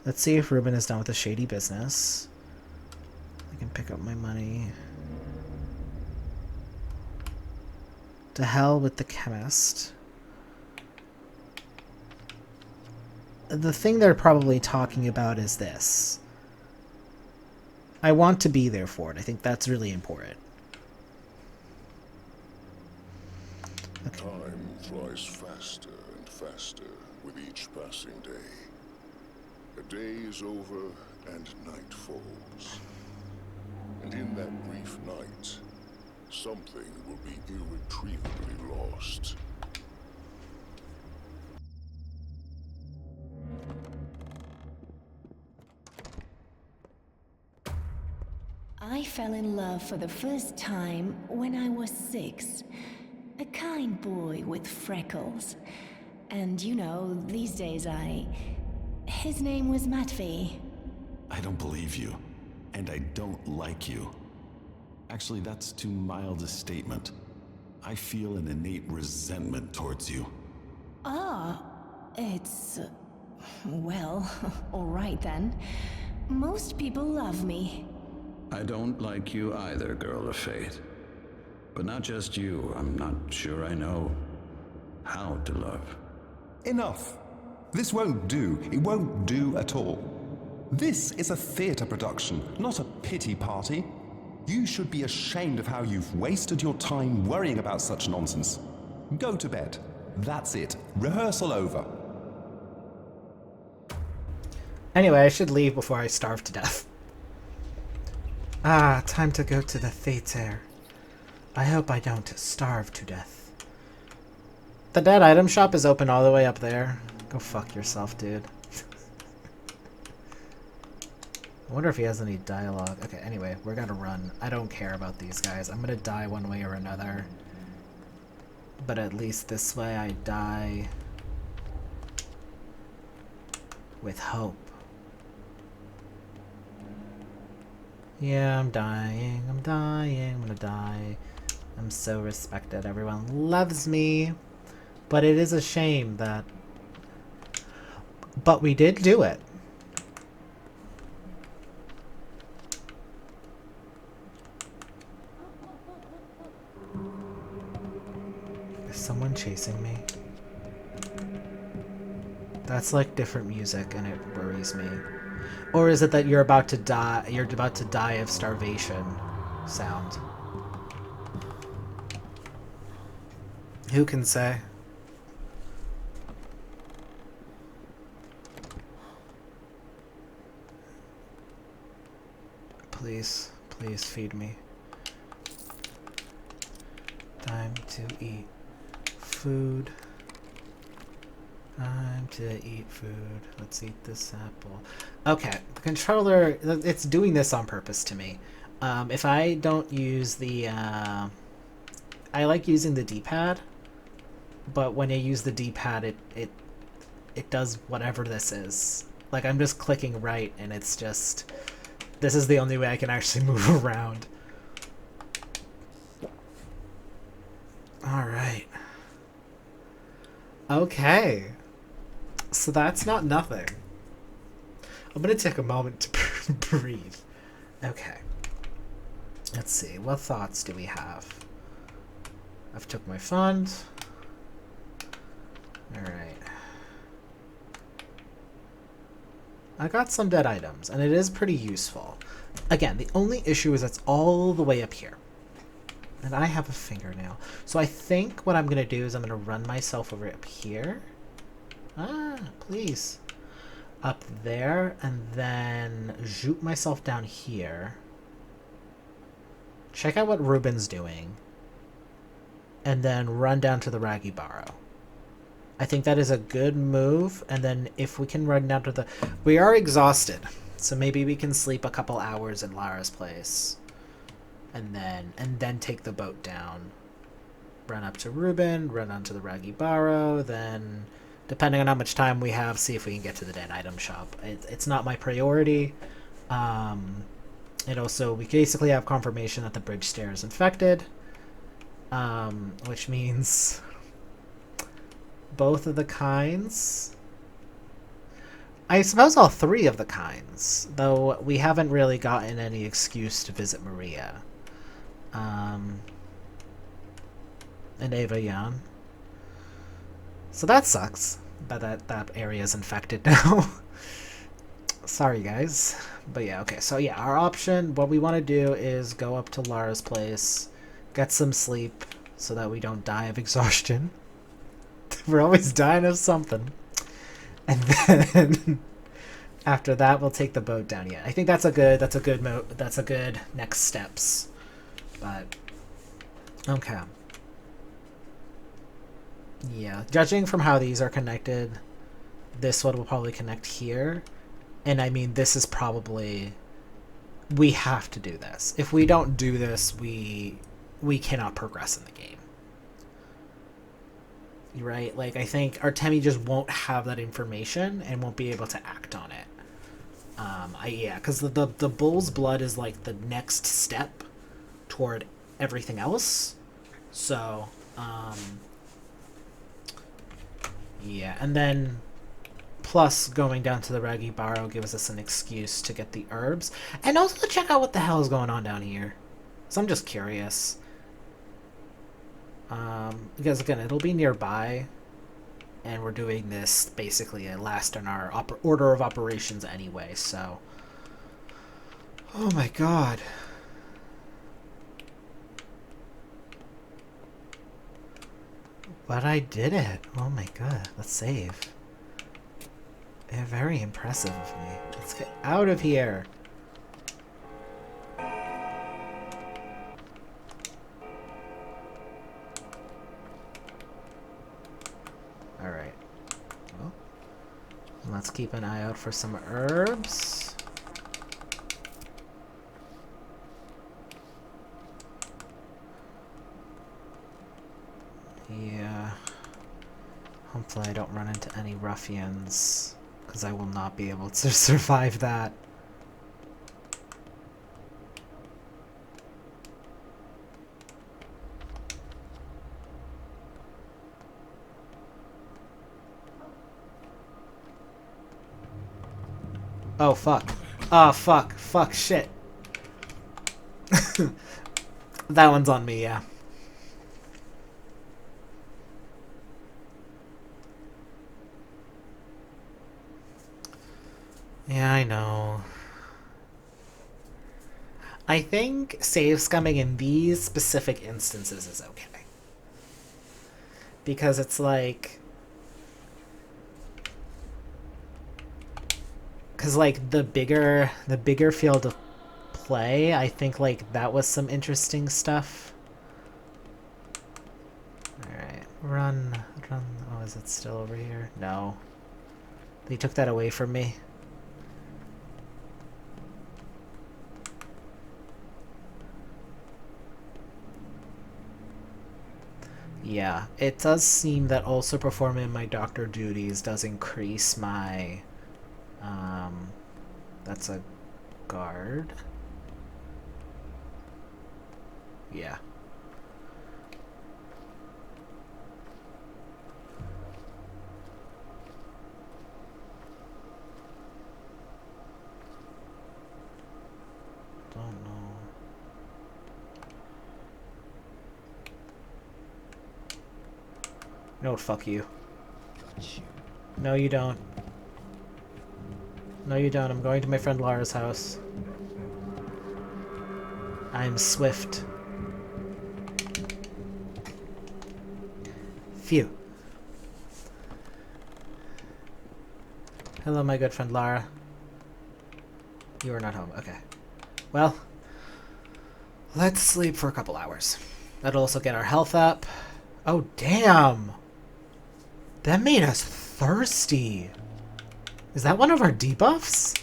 Let's see if Ruben is done with the shady business. I can pick up my money. To hell with the chemist. The thing they're probably talking about is this. I want to be there for it. I think that's really important. Okay. Time flies faster and faster with each passing day. A day is over and night falls. And in that brief night, something will be irretrievably lost. I fell in love for the first time when I was 6. A kind boy with freckles. And you know, these days his name was Matvey. I don't believe you. And I don't like you. Actually, that's too mild a statement. I feel an innate resentment towards you. Ah, it's... well, alright then. Most people love me. I don't like you either, Girl of Fate. But not just you, I'm not sure I know how to love. Enough! This won't do. It won't do at all. This is a theatre production, not a pity party. You should be ashamed of how you've wasted your time worrying about such nonsense. Go to bed. That's it. Rehearsal over. Anyway, I should leave before I starve to death. Ah, time to go to the theater. I hope I don't starve to death. The dead item shop is open all the way up there. Go fuck yourself, dude. I wonder if he has any dialogue. Okay, anyway, we're gonna run. I don't care about these guys. I'm gonna die one way or another. But at least this way I die with hope. Yeah, I'm dying. I'm dying. I'm gonna die. I'm so respected. Everyone loves me. But it is a shame that... But we did do it. Is someone chasing me? That's like different music and it worries me. Or is it that you're about to die of starvation sound? Who can say? Please, please feed me. Time to eat food. Time to eat food. Let's eat this apple. Okay, the controller, it's doing this on purpose to me. If I don't use the... I like using the D-pad, but when I use the D-pad, it does whatever this is. Like, I'm just clicking right, and it's just... This is the only way I can actually move around. Alright. Okay. So that's not nothing. I'm gonna take a moment to breathe. Okay. Let's see. What thoughts do we have? I've took my fund. Alright. I got some dead items, and it is pretty useful. Again, the only issue is it's all the way up here. And I have a fingernail. So I think what I'm going to do is I'm going to run myself over up here. Ah, please. up there, and then zoop myself down here. Check out what Ruben's doing. And then run down to the Raggy Barrow. I think that is a good move, and then if we can run down to the... We are exhausted, so maybe we can sleep a couple hours in Lara's place. And then take the boat down. Run up to Ruben, run onto the Raggy Barrow, then, depending on how much time we have, see if we can get to the dead item shop. It's not my priority. It also, we basically have confirmation that the bridge stair is infected, which means both of the kinds. I suppose all three of the kinds, though we haven't really gotten any excuse to visit Maria. And Ava Yan. So that sucks. That area is infected now. Sorry, guys. But yeah, okay. So yeah, our option, what we want to do is go up to Lara's place, get some sleep so that we don't die of exhaustion. We're always dying of something. And then after that, we'll take the boat down. Yeah, I think that's a good next steps. But okay. Yeah, judging from how these are connected, this one will probably connect here. And I mean, this is probably... We have to do this. If we don't do this, we cannot progress in the game. Right? Like, I think Artemy just won't have that information and won't be able to act on it. Yeah, because the bull's blood is like the next step toward everything else. So, yeah, and then plus going down to the Raggy Barrow gives us an excuse to get the herbs and also to check out what the hell is going on down here. So I'm just curious. Because again, it'll be nearby, and we're doing this basically last in our order of operations anyway, so... Oh my god. But I did it. Oh my god, let's save. Yeah, very impressive of me. Let's get out of here. Alright. Well, let's keep an eye out for some herbs. Yeah. Hopefully I don't run into any ruffians, because I will not be able to survive that. Oh, fuck. Oh, fuck. Fuck, shit. That one's on me, yeah. Yeah, I know. I think save scumming in these specific instances is okay. Because it's like... Because, like, the bigger field of play, I think, like, that was some interesting stuff. Alright, run. Oh, is it still over here? No. They took that away from me. Yeah, it does seem that also performing my doctor duties does increase my... that's a guard. Yeah. Don't know. No, fuck you. No, you don't. No, you don't. I'm going to my friend Lara's house. I'm swift. Phew. Hello, my good friend Lara. You are not home. Okay. Well, let's sleep for a couple hours. That'll also get our health up. Oh, damn! That made us thirsty. Is that one of our debuffs?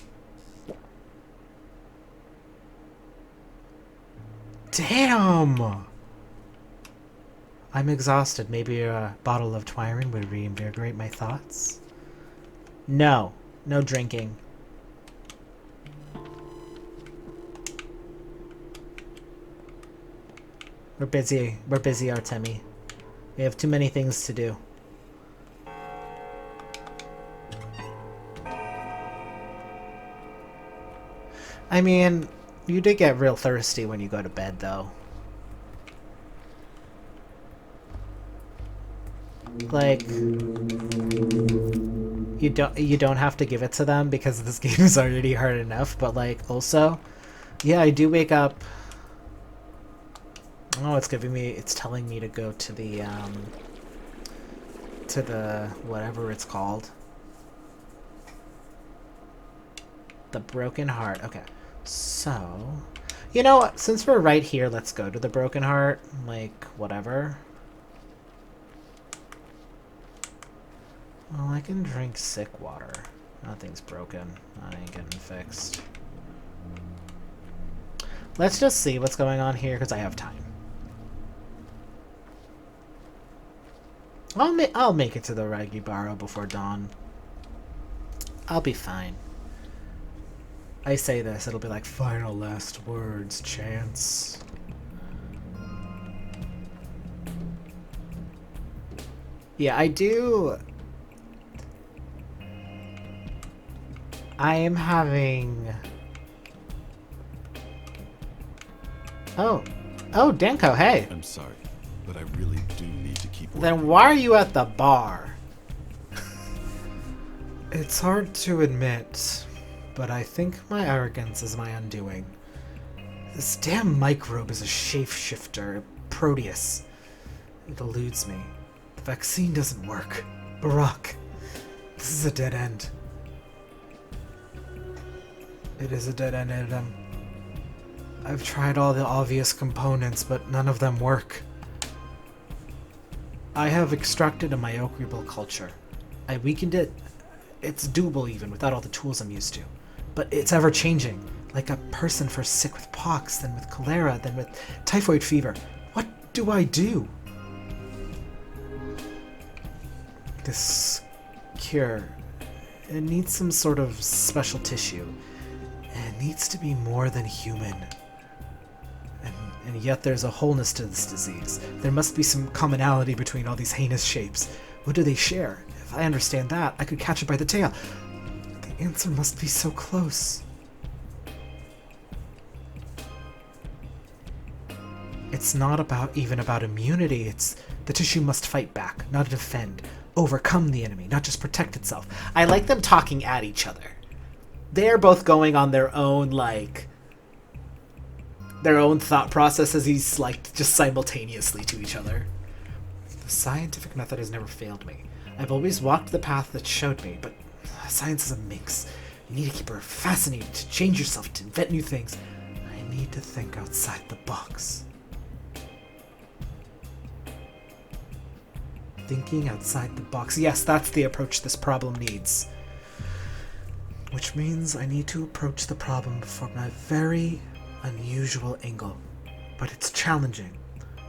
Damn! I'm exhausted. Maybe a bottle of Twyrin would reinvigorate my thoughts? No. No drinking. We're busy. We're busy, Artemy. We have too many things to do. I mean, you did get real thirsty when you go to bed, though. Like, you don't have to give it to them because this game is already hard enough, but like, also, yeah, I do wake up. Oh, it's telling me to go to the whatever it's called. The Broken Heart. Okay. So, you know what? Since we're right here, let's go to the Broken Heart. Like, whatever. Well, I can drink sick water. Nothing's broken. I ain't getting fixed. Let's just see what's going on here, because I have time. I'll make it to the Ragibaro before dawn. I'll be fine. I say this, it'll be like final last words, Chance. Yeah, I do. I am having. Oh, Denko, hey. I'm sorry, but I really do need to keep working. Then why are you at the bar? It's hard to admit, but I think my arrogance is my undoing. This damn microbe is a shapeshifter, a Proteus. It eludes me. The vaccine doesn't work. Burakh, this is a dead end. It is a dead end, Adam. I've tried all the obvious components, but none of them work. I have extracted a myocribal culture. I weakened it. It's doable even without all the tools I'm used to. But it's ever-changing. Like a person first sick with pox, then with cholera, then with typhoid fever. What do I do? This cure, it needs some sort of special tissue. And it needs to be more than human. And yet there's a wholeness to this disease. There must be some commonality between all these heinous shapes. What do they share? If I understand that, I could catch it by the tail. The answer must be so close. It's not even about immunity. It's the tissue must fight back, not defend. Overcome the enemy, not just protect itself. I like them talking at each other. They're both going on their own, like, their own thought processes, he's like just simultaneously to each other. The scientific method has never failed me. I've always walked the path that showed me, but science is a minx. You need to keep her fascinated, to change yourself, to invent new things. I need to think outside the box. Thinking outside the box. Yes, that's the approach this problem needs. Which means I need to approach the problem from a very unusual angle, but it's challenging.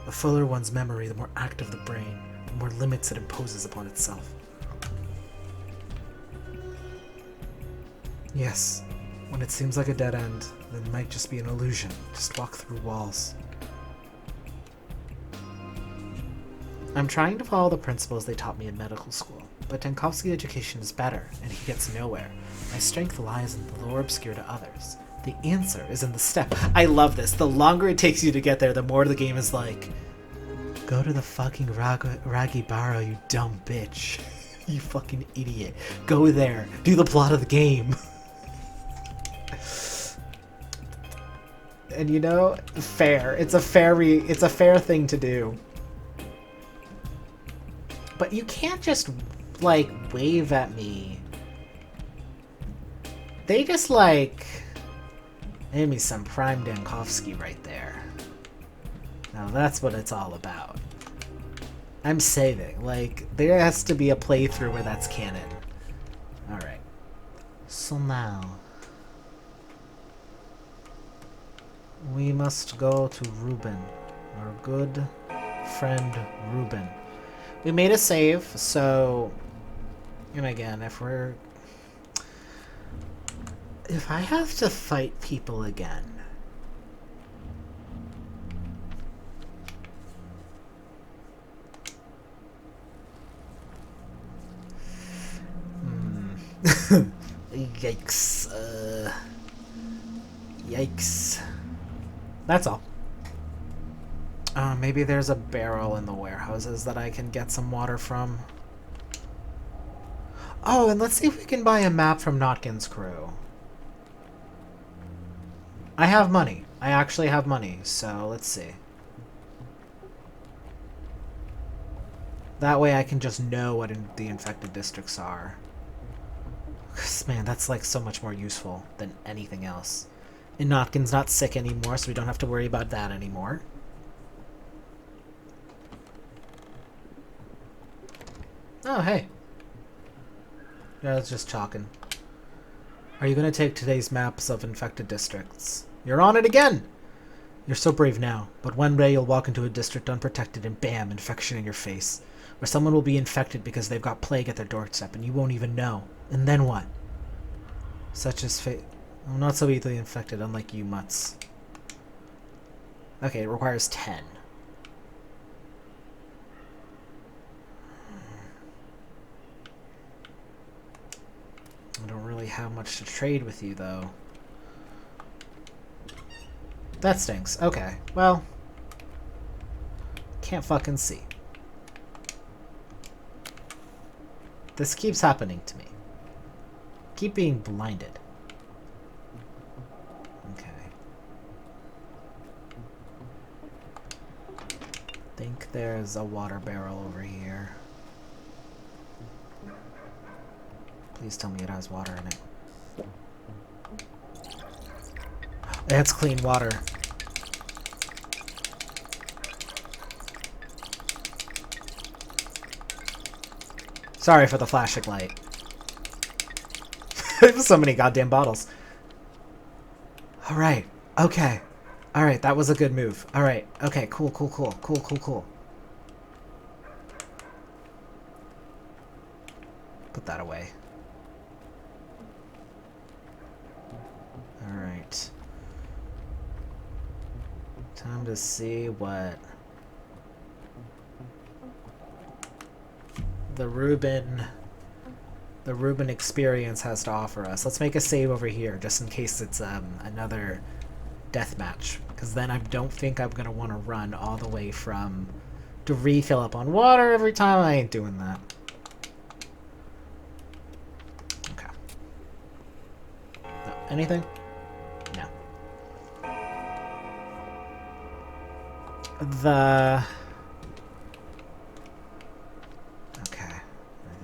The fuller one's memory, the more active the brain, the more limits it imposes upon itself. Yes, when it seems like a dead end, then it might just be an illusion. Just walk through walls. I'm trying to follow the principles they taught me in medical school, but Denkovsky education is better, and he gets nowhere. My strength lies in the lore obscure to others. The answer is in the step. I love this. The longer it takes you to get there, the more the game is like, go to the fucking Ragibaro, you dumb bitch. You fucking idiot. Go there. Do the plot of the game. And you know, fair. It's a fair thing to do. But you can't just, like, wave at me They just like made me some prime Dankovsky right there. Now that's what it's all about. I'm saving. Like, there has to be a playthrough where that's canon. Alright. So now we must go to Ruben. Our good friend Ruben. We made a save, so... And again, if I have to fight people again... Yikes. Yikes. That's all. Maybe there's a barrel in the warehouses that I can get some water from. Oh, and let's see if we can buy a map from Notkin's crew. I have money. I actually have money, so let's see. That way I can just know what the infected districts are. 'Cause, man, that's like so much more useful than anything else. And Notkin's not sick anymore, so we don't have to worry about that anymore. Oh, hey. Yeah, it's just chalking. Are you going to take today's maps of infected districts? You're on it again! You're so brave now, but one day you'll walk into a district unprotected and bam, infection in your face. Or someone will be infected because they've got plague at their doorstep and you won't even know. And then what? Such as fate. I'm not so easily infected, unlike you mutts. Okay, it requires 10. I don't really have much to trade with you, though. That stinks. Okay, well. Can't fucking see. This keeps happening to me. Keep being blinded. Okay. Think there's a water barrel over here. Please tell me it has water in it. That's clean water. Sorry for the flashing light. There's so many goddamn bottles. Alright. Okay. Alright, that was a good move. Alright. Okay, cool. Put that away. Alright. Time to see what the Ruben experience has to offer us. Let's make a save over here, just in case it's another deathmatch. Because then I don't think I'm going to want to run all the way from to refill up on water every time. I ain't doing that. Okay. No, anything? No.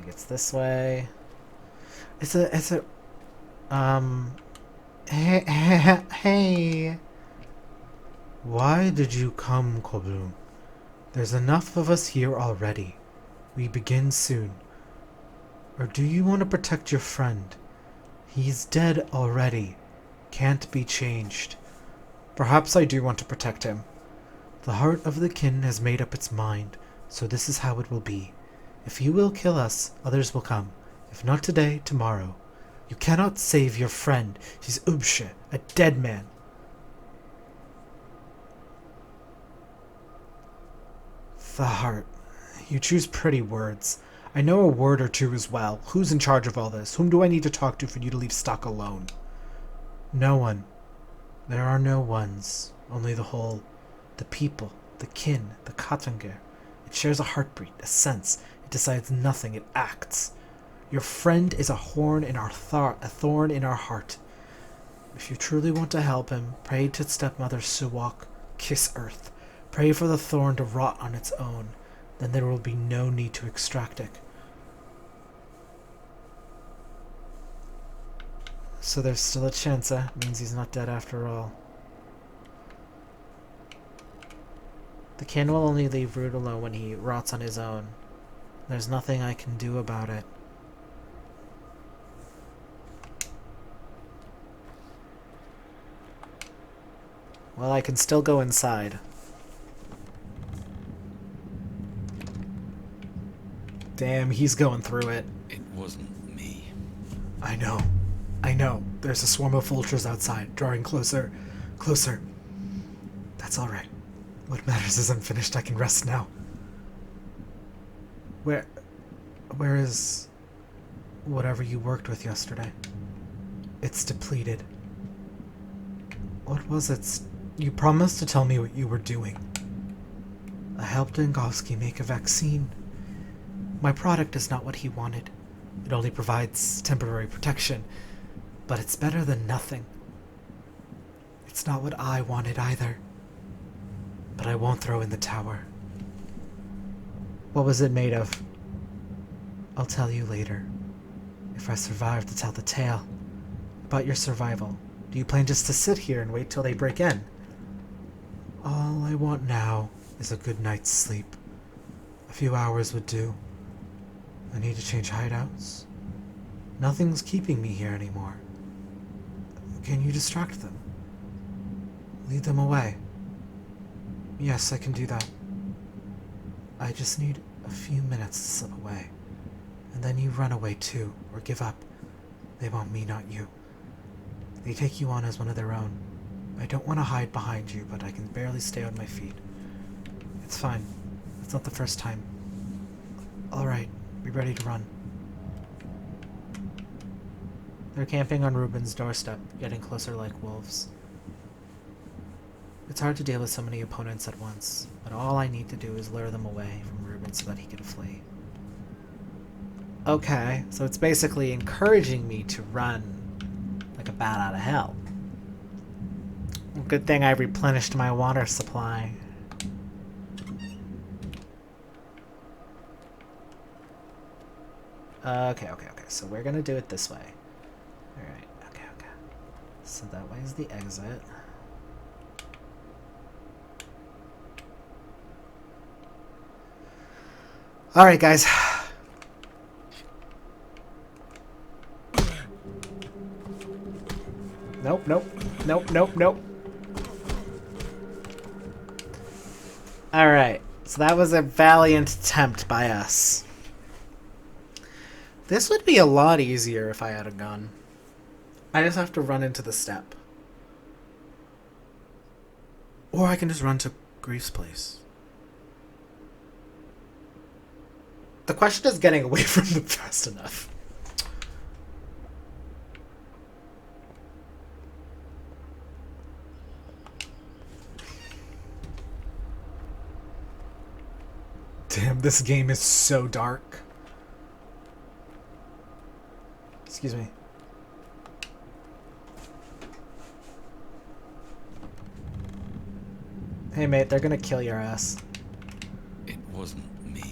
It's this way. Hey. Why did you come, Kobloom? There's enough of us here already. We begin soon. Or do you want to protect your friend? He's dead already. Can't be changed. Perhaps I do want to protect him. The heart of the kin has made up its mind, so this is how it will be. If you will kill us, others will come. If not today, tomorrow. You cannot save your friend. He's Ubshe, a dead man. The heart. You choose pretty words. I know a word or two as well. Who's in charge of all this? Whom do I need to talk to for you to leave Stock alone? No one. There are no ones. Only the whole. The people. The kin. The Katanger. It shares a heartbeat, a sense. It decides nothing, it acts. Your friend is a thorn in our heart. If you truly want to help him, pray to stepmother Suwak, kiss earth. Pray for the thorn to rot on its own. Then there will be no need to extract it. So there's still a chance, huh? Means he's not dead after all. The can will only leave Root alone when he rots on his own. There's nothing I can do about it. Well, I can still go inside. Damn, he's going through it. It wasn't me. I know. I know. There's a swarm of vultures outside, drawing closer. Closer. That's alright. What matters is I'm finished. I can rest now. Where is whatever you worked with yesterday? It's depleted. What was it? You promised to tell me what you were doing. I helped Dengovsky make a vaccine. My product is not what he wanted. It only provides temporary protection, but it's better than nothing. It's not what I wanted either. But I won't throw in the tower. What was it made of? I'll tell you later. If I survive to tell the tale. About your survival, do you plan just to sit here and wait till they break in? All I want now is a good night's sleep. A few hours would do. I need to change hideouts. Nothing's keeping me here anymore. Can you distract them? Lead them away. Yes, I can do that. I just need a few minutes to slip away. And then you run away too, or give up. They want me, not you. They take you on as one of their own. I don't want to hide behind you, but I can barely stay on my feet. It's fine. It's not the first time. Alright, be ready to run. They're camping on Ruben's doorstep, getting closer like wolves. It's hard to deal with so many opponents at once, but all I need to do is lure them away from Ruben so that he can flee. Okay, so it's basically encouraging me to run like a bat out of hell. Good thing I replenished my water supply. Okay, so we're gonna do it this way. Alright, okay. So that way is the exit. Alright, guys. Nope. Alright, so that was a valiant attempt by us. This would be a lot easier if I had a gun. I just have to run into the step. Or I can just run to Grief's place. The question is getting away from them fast enough. Damn, this game is so dark. Excuse me. Hey mate, they're gonna kill your ass. It wasn't me.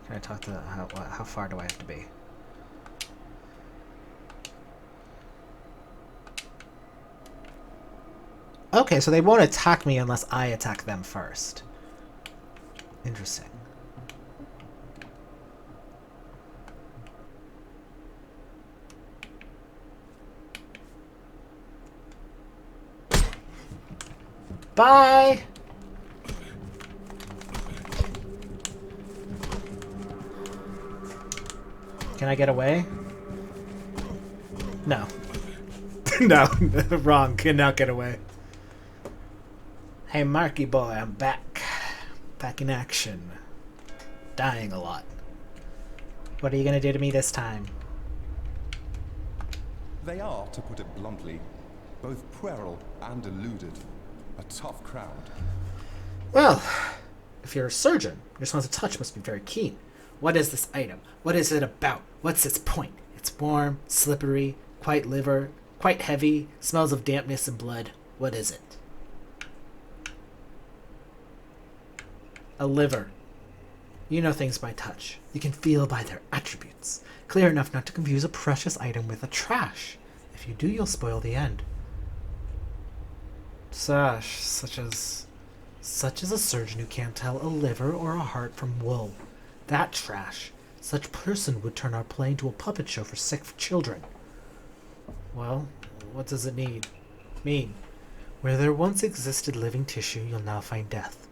Can I talk to how far do I have to be? Okay, so they won't attack me unless I attack them first. Interesting. Bye! Can I get away? No. No, wrong. Cannot get away. Hey, Marky boy, I'm back. Back in action. Dying a lot. What are you gonna do to me this time? They are, to put it bluntly, both puerile and deluded. A tough crowd. Well, if you're a surgeon, your sense of touch must be very keen. What is this item? What is it about? What's its point? It's warm, slippery, quite Quite heavy, smells of dampness and blood. What is it? A liver. You know things by touch. You can feel by their attributes. Clear enough not to confuse a precious item with a trash. If you do, you'll spoil the end. Trash, such as a surgeon who can't tell a liver or a heart from wool. That trash. Such person would turn our play into a puppet show for sick children. Well, what does it mean? Where there once existed living tissue, you'll now find death.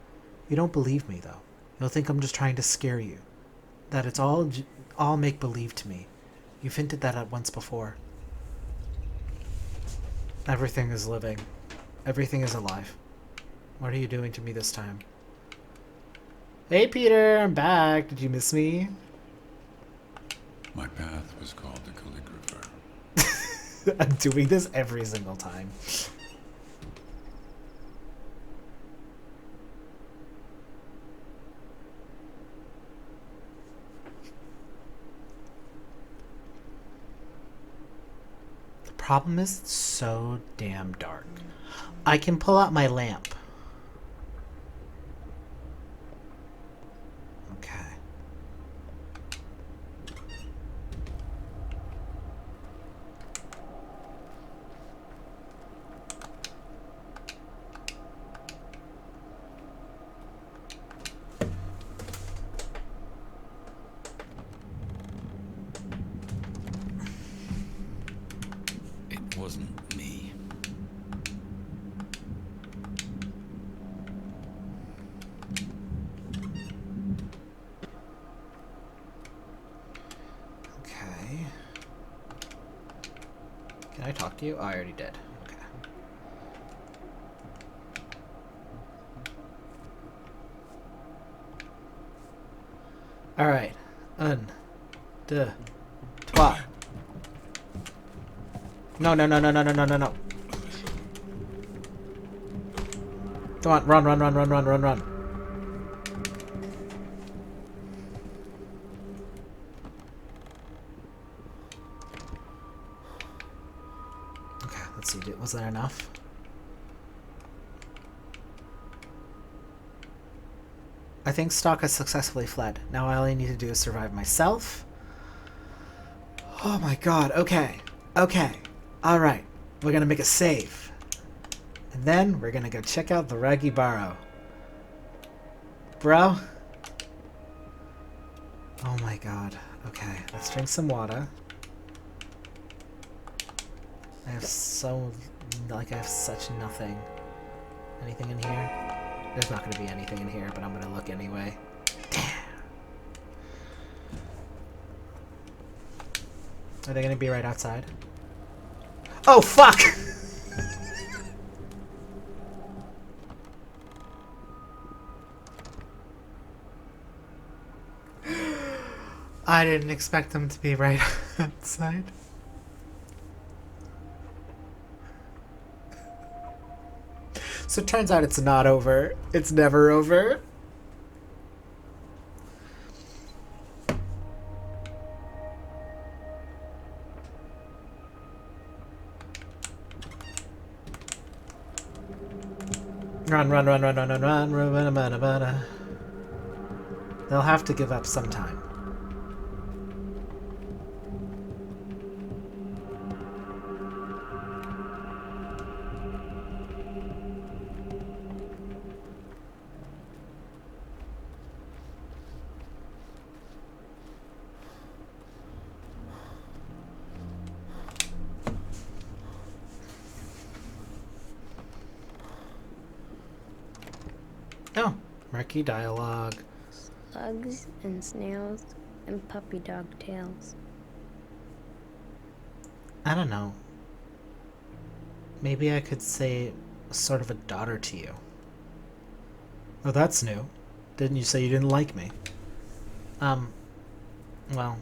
You don't believe me, though. You'll think I'm just trying to scare you. That it's all make-believe to me. You've hinted that at once before. Everything is living. Everything is alive. What are you doing to me this time? Hey, Peter, I'm back. Did you miss me? My path was called the calligrapher. I'm doing this every single time. The problem is it's so damn dark. I can pull out my lamp. Okay. It wasn't me. Okay. Can I talk to you? Oh, I already did. Okay. Alright. Un. Deux. Trois. No. Come on, run. Okay, let's see. Was that enough? I think Stock has successfully fled. Now all I need to do is survive myself. Oh my god, okay. Alright, we're gonna make a save. And then we're gonna go check out the Raggy Barrow. Bro? Oh my god. Okay, let's drink some water. I have such nothing. Anything in here? There's not gonna be anything in here, but I'm gonna look anyway. Damn. Are they gonna be right outside? Oh, fuck! I didn't expect them to be right outside. So it turns out it's not over. It's never over. Run. They'll have to give up sometime. Oh, murky dialogue. Slugs and snails and puppy dog tails. I don't know. Maybe I could say sort of a daughter to you. Oh, that's new. Didn't you say you didn't like me? Well.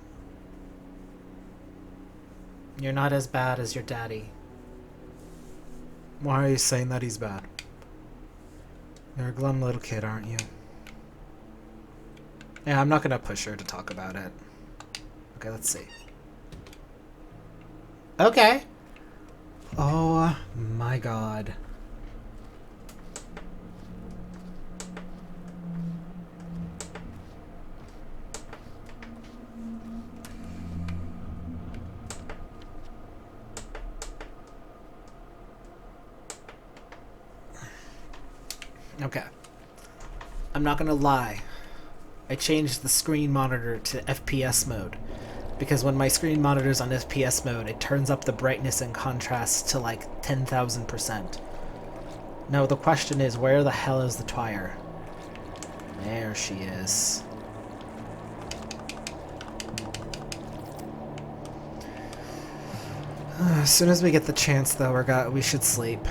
You're not as bad as your daddy. Why are you saying that he's bad? You're a glum little kid, aren't you? Yeah, I'm not gonna push her to talk about it. Okay, let's see. Okay. Oh my god. Okay. I'm not gonna lie. I changed the screen monitor to FPS mode. Because when my screen monitor's on FPS mode, it turns up the brightness and contrast to like 10,000%. No, the question is, where the hell is the Twire? There she is. As soon as we get the chance, though, we should sleep.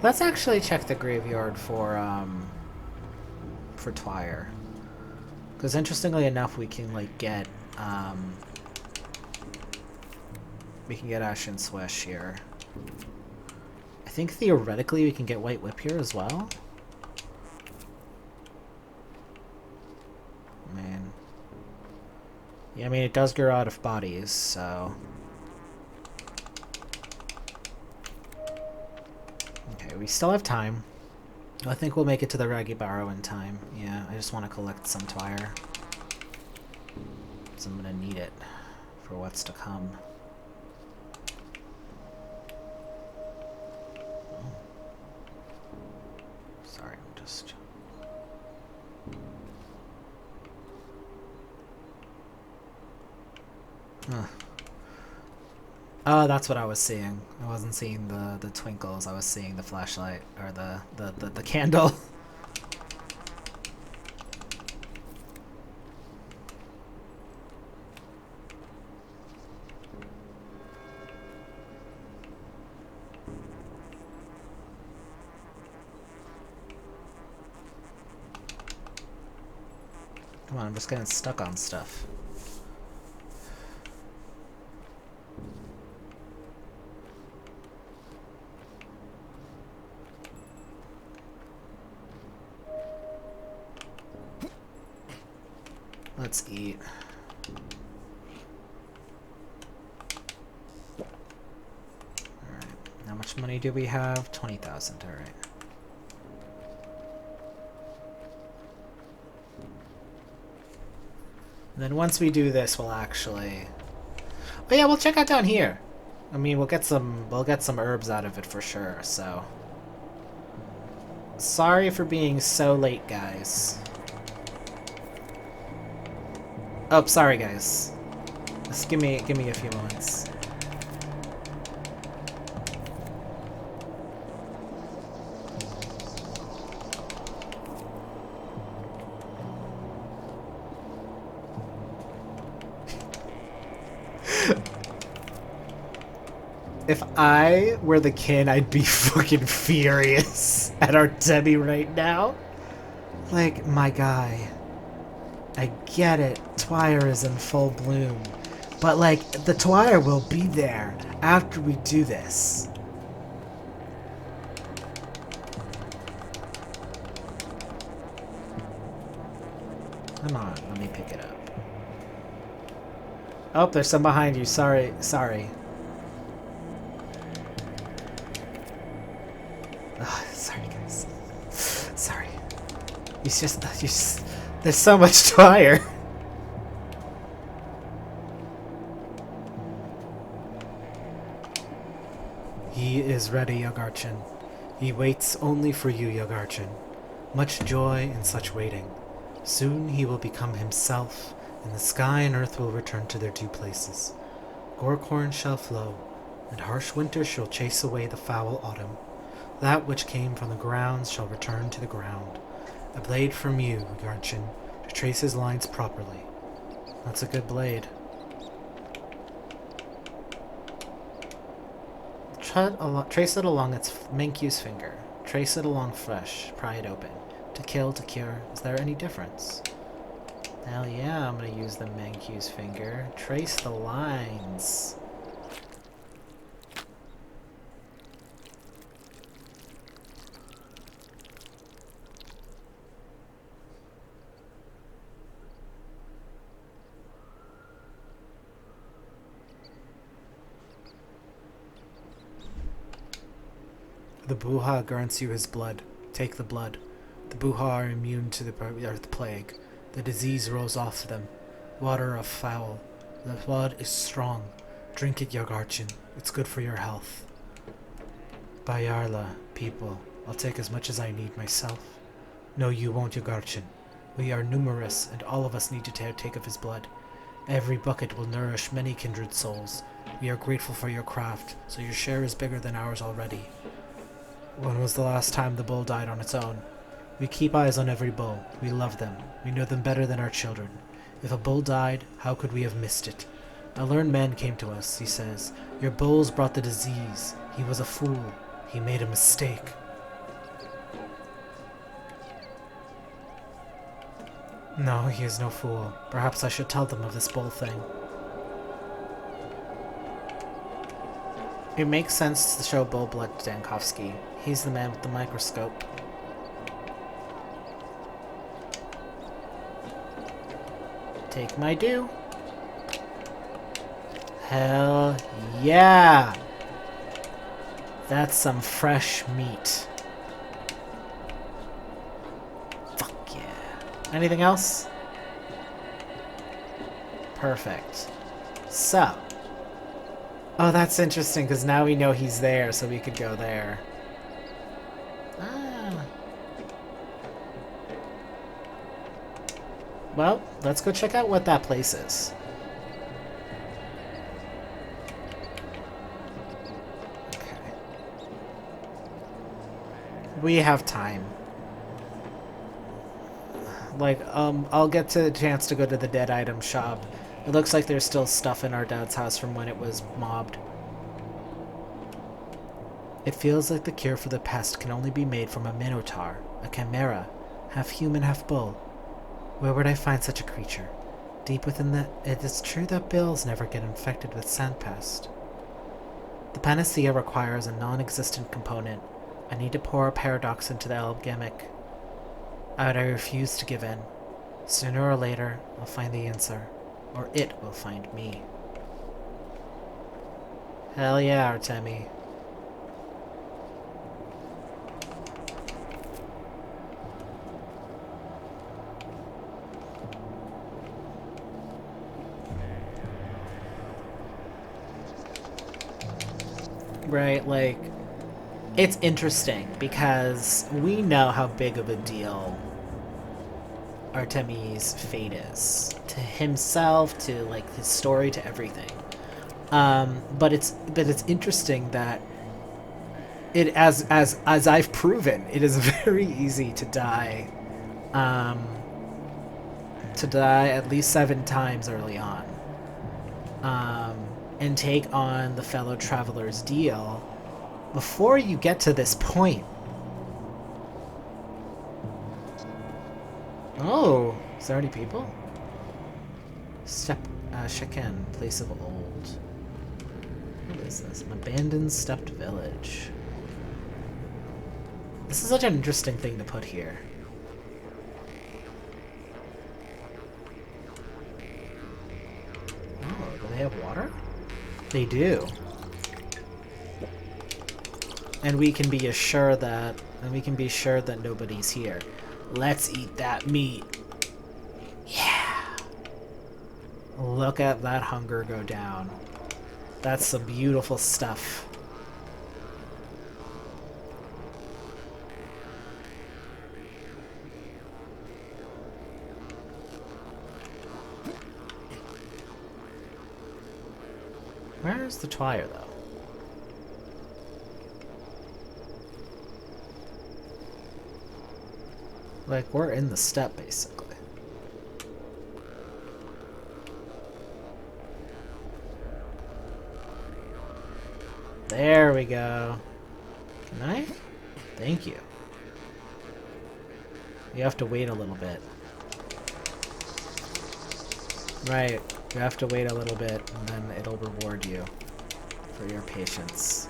Let's actually check the graveyard for Twire. Because interestingly enough, we can like get Ashen Swish here. I think theoretically we can get White Whip here as well. Man. Yeah, I mean it does grow out of bodies, so. Okay, we still have time. I think we'll make it to the Raggy Barrow in time. Yeah, I just want to collect some Twire. So I'm gonna need it for what's to come. Oh. Sorry, I'm just... Huh. Oh, that's what I was seeing. I wasn't seeing the twinkles. I was seeing the flashlight or the candle. Come on, I'm just getting stuck on stuff. Let's eat. Alright. How much money do we have? 20,000, alright. Then once we do this, we'll actually... Oh yeah, we'll check out down here. I mean, we'll get some herbs out of it for sure, so... Sorry for being so late, guys. Oh, sorry guys. Just give me a few moments. If I were the kin, I'd be fucking furious at Artemy right now. Like, my guy. I get it. Twire is in full bloom. But, like, the Twire will be there after we do this. Come on, let me pick it up. Oh, there's some behind you. Sorry. Oh, sorry, guys. Sorry. He's just... There's so much Twire. He is ready, Yug'Archon. He waits only for you, Yug'Archon. Much joy in such waiting. Soon he will become himself, and the sky and earth will return to their due places. Gorkhorn shall flow, and harsh winter shall chase away the foul autumn. That which came from the grounds shall return to the ground. A blade from you, Yug'Archon, to trace his lines properly. That's a good blade. Trace it along its Mancu's finger. Trace it along fresh, pry it open. To kill, to cure, is there any difference? Hell yeah, I'm gonna use the Mancu's finger. Trace the lines. The Buha grants you his blood. Take the blood. The Buha are immune to the plague. The disease rolls off them. Water of foul. The blood is strong. Drink it, Yagarchin. It's good for your health. Bayarla, people. I'll take as much as I need myself. No, you won't, Yagarchin. We are numerous, and all of us need to take of his blood. Every bucket will nourish many kindred souls. We are grateful for your craft, so your share is bigger than ours already. When was the last time the bull died on its own? We keep eyes on every bull. We love them. We know them better than our children. If a bull died, how could we have missed it? A learned man came to us, he says. Your bulls brought the disease. He was a fool. He made a mistake. No, he is no fool. Perhaps I should tell them of this bull thing. It makes sense to show bull blood to Dankovsky. He's the man with the microscope. Take my due. Hell yeah! That's some fresh meat. Fuck yeah. Anything else? Perfect. So. Oh, that's interesting, because now we know he's there, so we could go there. Ah. Well, let's go check out what that place is. Okay. We have time. Like, I'll get to the chance to go to the dead item shop. It looks like there's still stuff in our dad's house from when it was mobbed. It feels like the cure for the pest can only be made from a minotaur, a chimera, half human, half bull. Where would I find such a creature? Deep within the... It is true that bills never get infected with Sand Pest. The panacea requires a non-existent component. I need to pour a paradox into the alchemic. I refuse to give in. Sooner or later, I'll find the answer. Or it will find me. Hell yeah, Artemy. Right, like, it's interesting because we know how big of a deal Artemy's fate is to himself, to like his story, to everything. But it's interesting that it as I've proven, it is very easy to die. At least 7 times early on. And take on the fellow traveler's deal before you get to this point. Oh, is there any people? Sheken, place of old. What is this? An abandoned stepped village. This is such an interesting thing to put here. Oh, do they have water? They do. And we can be assured that nobody's here. Let's eat that meat. Yeah. Look at that hunger go down. That's some beautiful stuff. Where's the Twire, though? Like, we're in the steppe, basically. There we go. Can I? Thank you. You have to wait a little bit. Right. You have to wait a little bit, and then it'll reward you for your patience.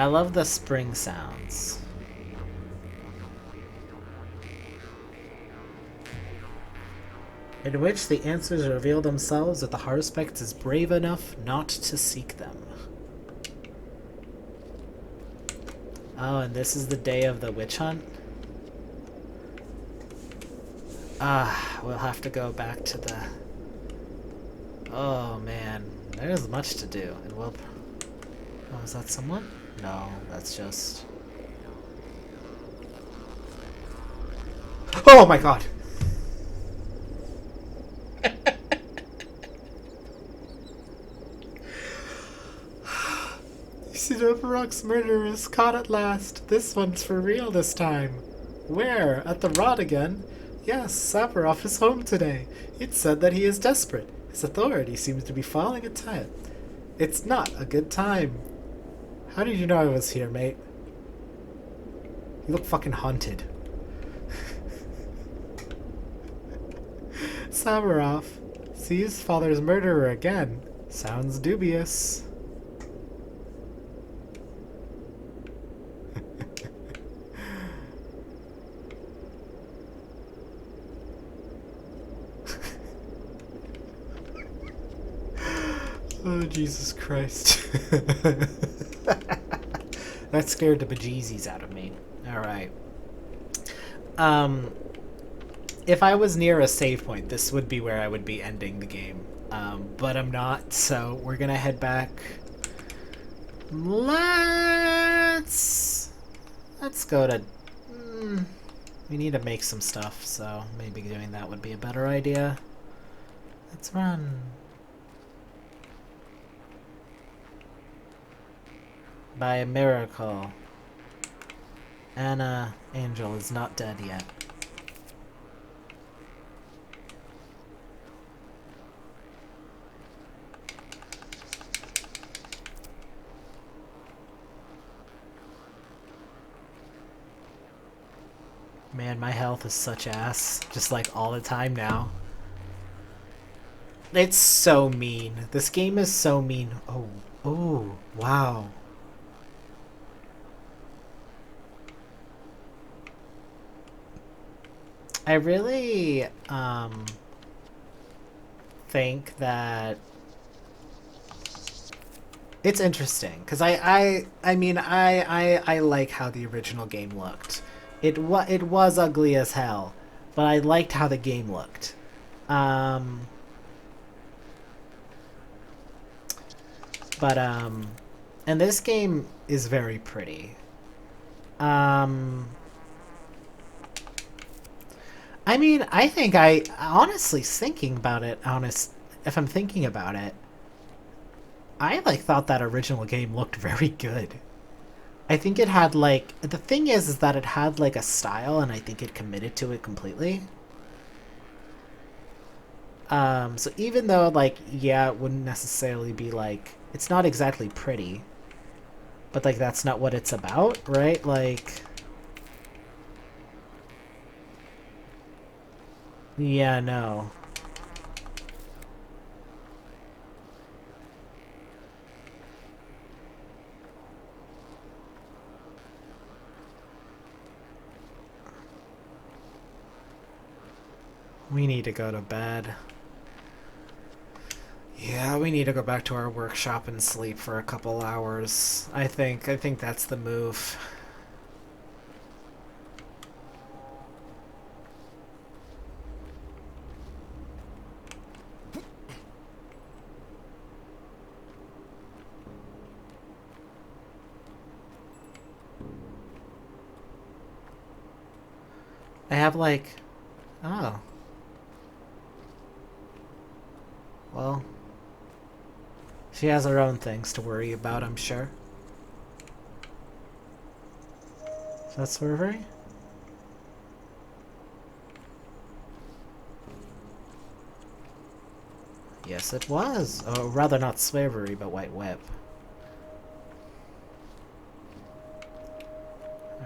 love the spring sounds. In which the answers reveal themselves if the Harspect is brave enough not to seek them. Oh, and this is the day of the witch hunt? We'll have to go back to the... Oh man, there's much to do. And we'll... Oh, is that someone? No, that's just... Oh my god! Sand Burakh's murderer is caught at last. This one's for real this time. Where? At the rod again? Yes, Savarov is home today. It said that he is desperate. His authority seems to be falling at time. It's not a good time. How did you know I was here, mate? You look fucking haunted. Savarov. See his father's murderer again. Sounds dubious. Oh, Jesus Christ. That scared the bejeezies out of me. Alright. If I was near a save point, this would be where I would be ending the game. But I'm not, so we're gonna head back. Let's go to... we need to make some stuff, so maybe doing that would be a better idea. Let's run. By a miracle, Anna Angel is not dead yet. Man, my health is such ass, just like all the time now. It's so mean. This game is so mean. Oh, wow. I really think that it's interesting because I mean I like how the original game looked. It was ugly as hell, but I liked how the game looked. And this game is very pretty. I mean, I think honestly thinking about it, if I'm thinking about it, I thought that original game looked very good. I think it had the thing is that it had a style, and I think it committed to it completely. So even though yeah, it wouldn't necessarily be it's not exactly pretty, but that's not what it's about, right? Yeah, no. We need to go to bed. Yeah, we need to go back to our workshop and sleep for a couple hours. I think that's the move. I have oh. Well, she has her own things to worry about, I'm sure. Is that surgery? Yes, it was. Oh, rather not slavery, but white whip.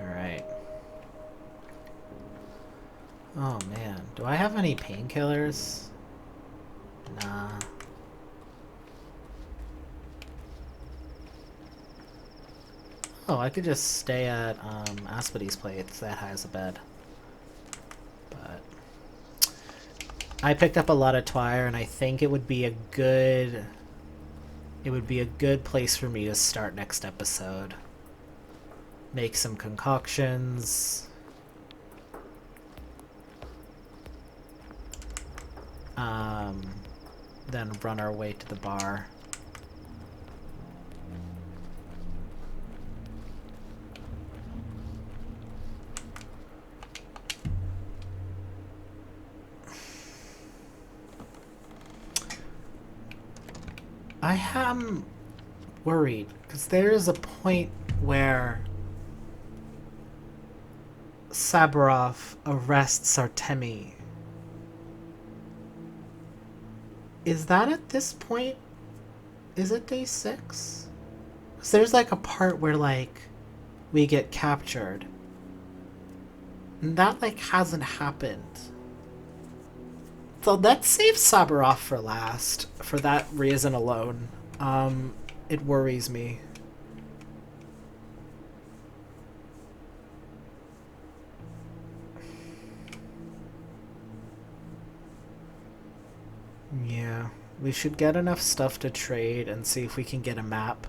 Alright. Oh man, do I have any painkillers? Nah. Oh, I could just stay at Aspides Place that has a bed. But I picked up a lot of Twire, and I think it would be a good place for me to start next episode. Make some concoctions. Then run our way to the bar. I am worried because there is a point where Saburov arrests Artemy. Is that at this point? Is it day 6? Because there's like a part where like we get captured. And that like hasn't happened. So let's save Saburov for last. For that reason alone. It worries me. Yeah, we should get enough stuff to trade and see if we can get a map,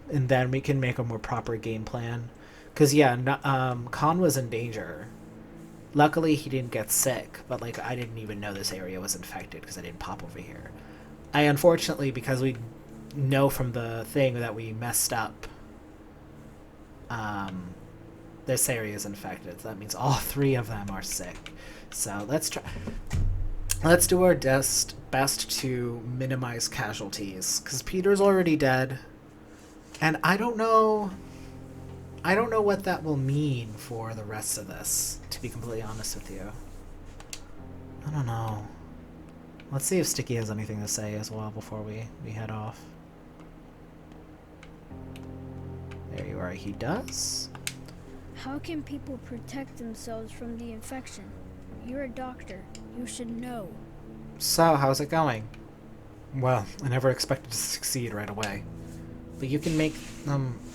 and then we can make a more proper game plan. Cause yeah, Khan was in danger. Luckily, he didn't get sick, but like I didn't even know this area was infected because I didn't pop over here. I unfortunately, because we know from the thing that we messed up, this area is infected. So that means all 3 of them are sick. So let's try. Let's do our best to minimize casualties, because Peter's already dead, and I don't know what that will mean for the rest of this, to be completely honest with you. I don't know. Let's see if Sticky has anything to say as well before we head off. There you are, he does. How can people protect themselves from the infection? You're a doctor. You should know. So, how's it going? Well, I never expected to succeed right away. But you can make,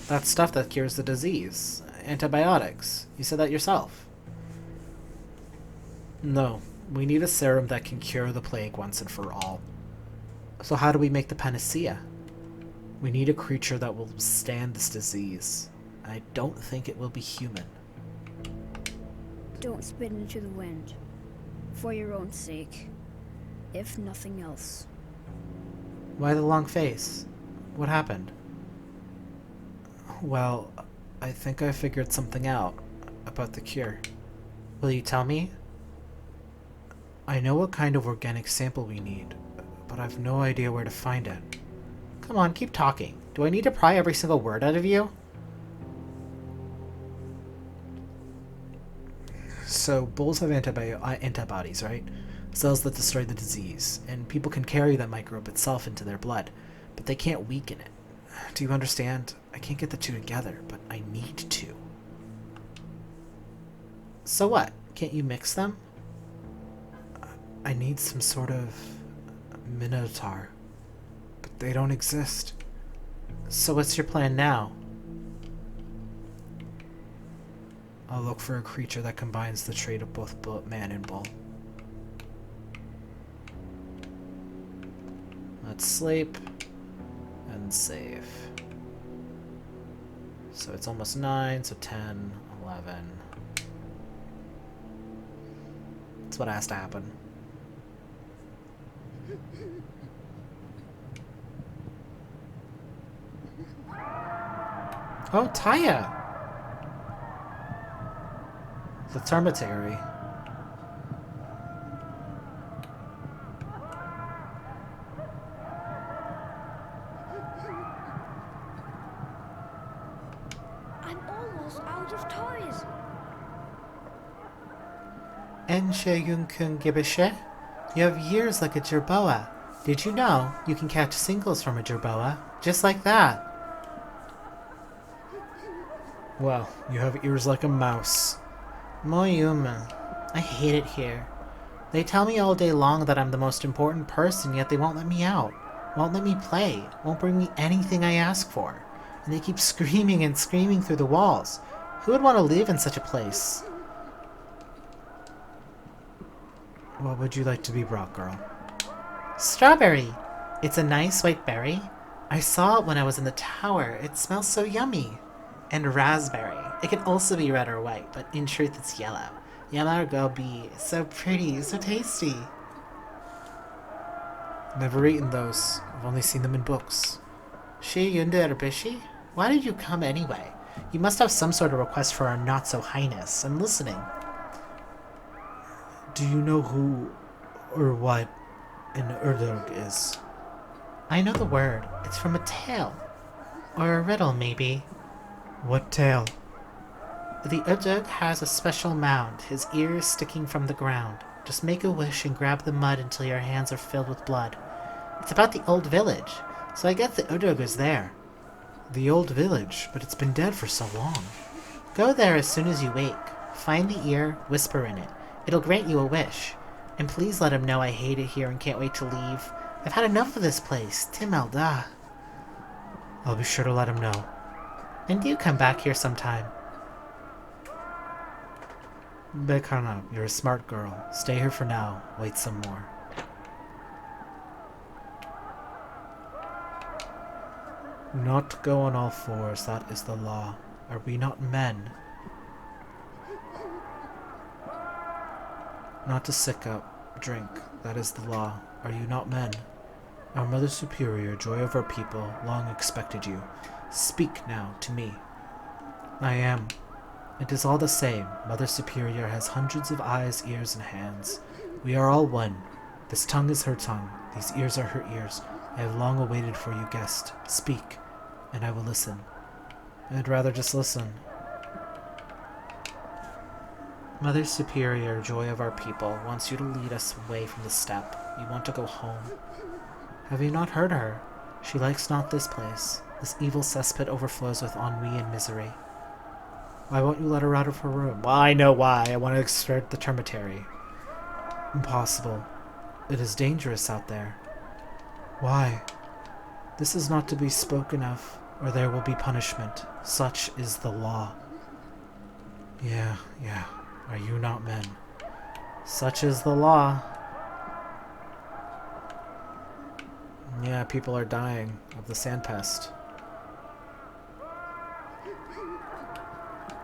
that stuff that cures the disease. Antibiotics. You said that yourself. No, we need a serum that can cure the plague once and for all. So how do we make the panacea? We need a creature that will withstand this disease. I don't think it will be human. Don't spit into the wind. For your own sake. If nothing else. Why the long face? What happened? Well, I think I figured something out about the cure. Will you tell me? I know what kind of organic sample we need, but I've no idea where to find it. Come on, keep talking. Do I need to pry every single word out of you? So, bulls have antibodies, right? Cells that destroy the disease, and people can carry that microbe itself into their blood, but they can't weaken it. Do you understand? I can't get the 2 together, but I need to. So what? Can't you mix them? I need some sort of minotaur, but they don't exist. So what's your plan now? I'll look for a creature that combines the trait of both man and bull. Let's sleep and save. So it's almost 9, so 10, 11. That's what has to happen. Oh, Taya! The Termitary. I'm almost out of toys. Enshe Yunkun Gibishe? You have ears like a jerboa. Did you know you can catch singles from a jerboa? Just like that. Well, you have ears like a mouse. Moyuma. I hate it here. They tell me all day long that I'm the most important person, yet they won't let me out. Won't let me play. Won't bring me anything I ask for. and they keep screaming and screaming through the walls. Who would want to live in such a place? What would you like to be, Burakh girl? Strawberry! It's a nice white berry. I saw it when I was in the tower. It smells so yummy. And raspberry. It can also be red or white, but in truth it's yellow. Yellow gobi. So pretty, so tasty. Never eaten those. I've only seen them in books. She Yunda Erbishi? Why did you come anyway? You must have some sort of request for our not-so-highness. I'm listening. Do you know who or what an Urdog is? I know the word. It's from a tale. Or a riddle, maybe. What tale? The Urdog has a special mound, his ears sticking from the ground. Just make a wish and grab the mud until your hands are filled with blood. It's about the old village, so I guess the Urdog is there. The old village, but it's been dead for so long. Go there as soon as you wake. Find the ear, whisper in it. It'll grant you a wish. And please let him know I hate it here and can't wait to leave. I've had enough of this place. Tim Elda. I'll be sure to let him know. And do come back here sometime. Bekana, you're a smart girl. Stay here for now. Wait some more. Not go on all fours, that is the law. Are we not men? Not to sick up, drink, that is the law. Are you not men? Our Mother Superior, joy of our people, long expected you. Speak now to me. I am. It is all the same. Mother Superior has hundreds of eyes, ears, and hands. We are all one. This tongue is her tongue. These ears are her ears. I have long awaited for you, guest. Speak, and I will listen. I'd rather just listen. Mother Superior, joy of our people, wants you to lead us away from the steppe. You want to go home. Have you not heard her? She likes not this place. This evil cesspit overflows with ennui and misery. Why won't you let her out of her room? Well, I know why. I want to extract the termitary. Impossible. It is dangerous out there. Why? This is not to be spoken of, or there will be punishment. Such is the law. Yeah. Are you not men? Such is the law. Yeah, people are dying of the Sand Pest.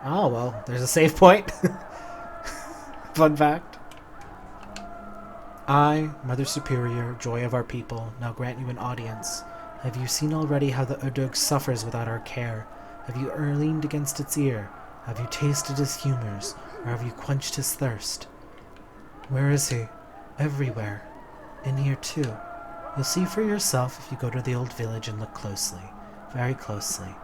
Oh, well, there's a save point. Fun fact. I, Mother Superior, joy of our people, now grant you an audience. Have you seen already how the Urdog suffers without our care? Have you leaned against its ear? Have you tasted his humors, or have you quenched his thirst? Where is he? Everywhere. In here, too. You'll see for yourself if you go to the old village and look closely. Very closely.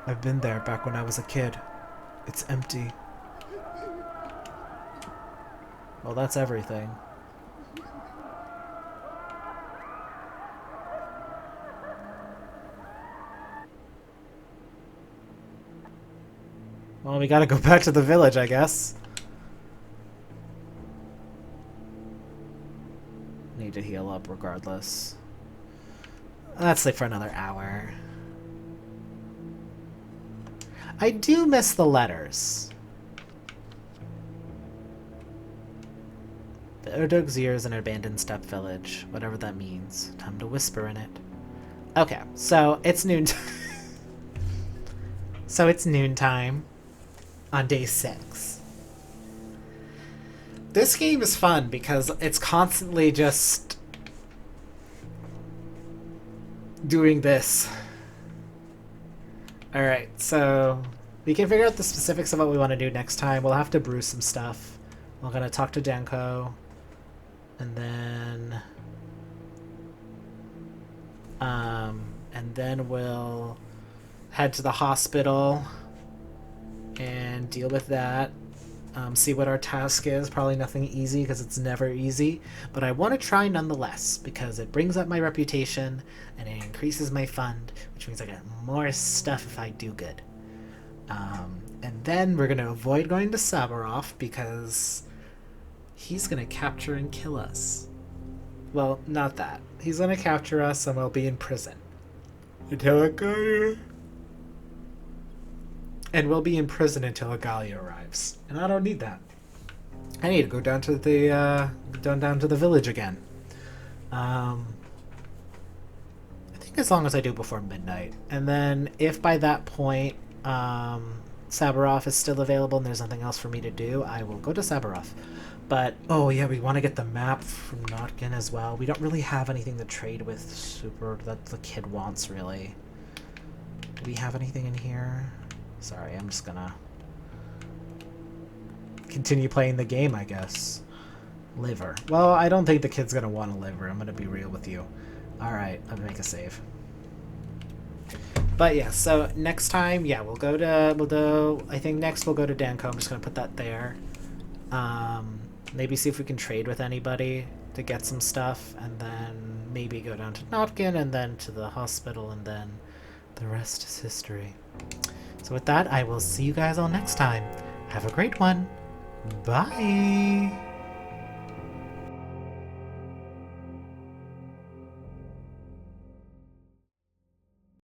I've been there back when I was a kid. It's empty. Well, that's everything. Well, we gotta go back to the village, I guess. Need to heal up regardless. Let's sleep for another hour. I do miss the letters. The Urdog's ear is an abandoned steppe village, whatever that means. Time to whisper in it. Okay, so it's noon. So it's noontime on day 6. This game is fun because it's constantly just doing this. Alright, so we can figure out the specifics of what we want to do next time. We'll have to brew some stuff. We're going to talk to Danko. And then we'll head to the hospital and deal with that. See what our task is. Probably nothing easy because it's never easy. But I want to try nonetheless because it brings up my reputation and it increases my fund, which means I get more stuff if I do good. And then we're going to avoid going to Sabaroff because he's going to capture and kill us. Well, not that. He's gonna capture us and we'll be in prison. Until Agalia. And we'll be in prison until Agalia arrives. And I don't need that. I need to go down to the down to the village again. I think as long as I do before midnight. And then if by that point Sabaroth is still available and there's nothing else for me to do, I will go to Sabaroth. But, oh yeah, we want to get the map from Notkin as well. We don't really have anything to trade with that the kid wants, really. Do we have anything in here? Sorry, I'm just gonna continue playing the game, I guess. Liver. Well, I don't think the kid's gonna want a liver. I'm gonna be real with you. Alright, let me make a save. But yeah, so next time, yeah, I think next we'll go to Danko. I'm just gonna put that there. Maybe see if we can trade with anybody to get some stuff, and then maybe go down to Notkin, and then to the hospital, and then the rest is history. So with that, I will see you guys all next time. Have a great one. Bye!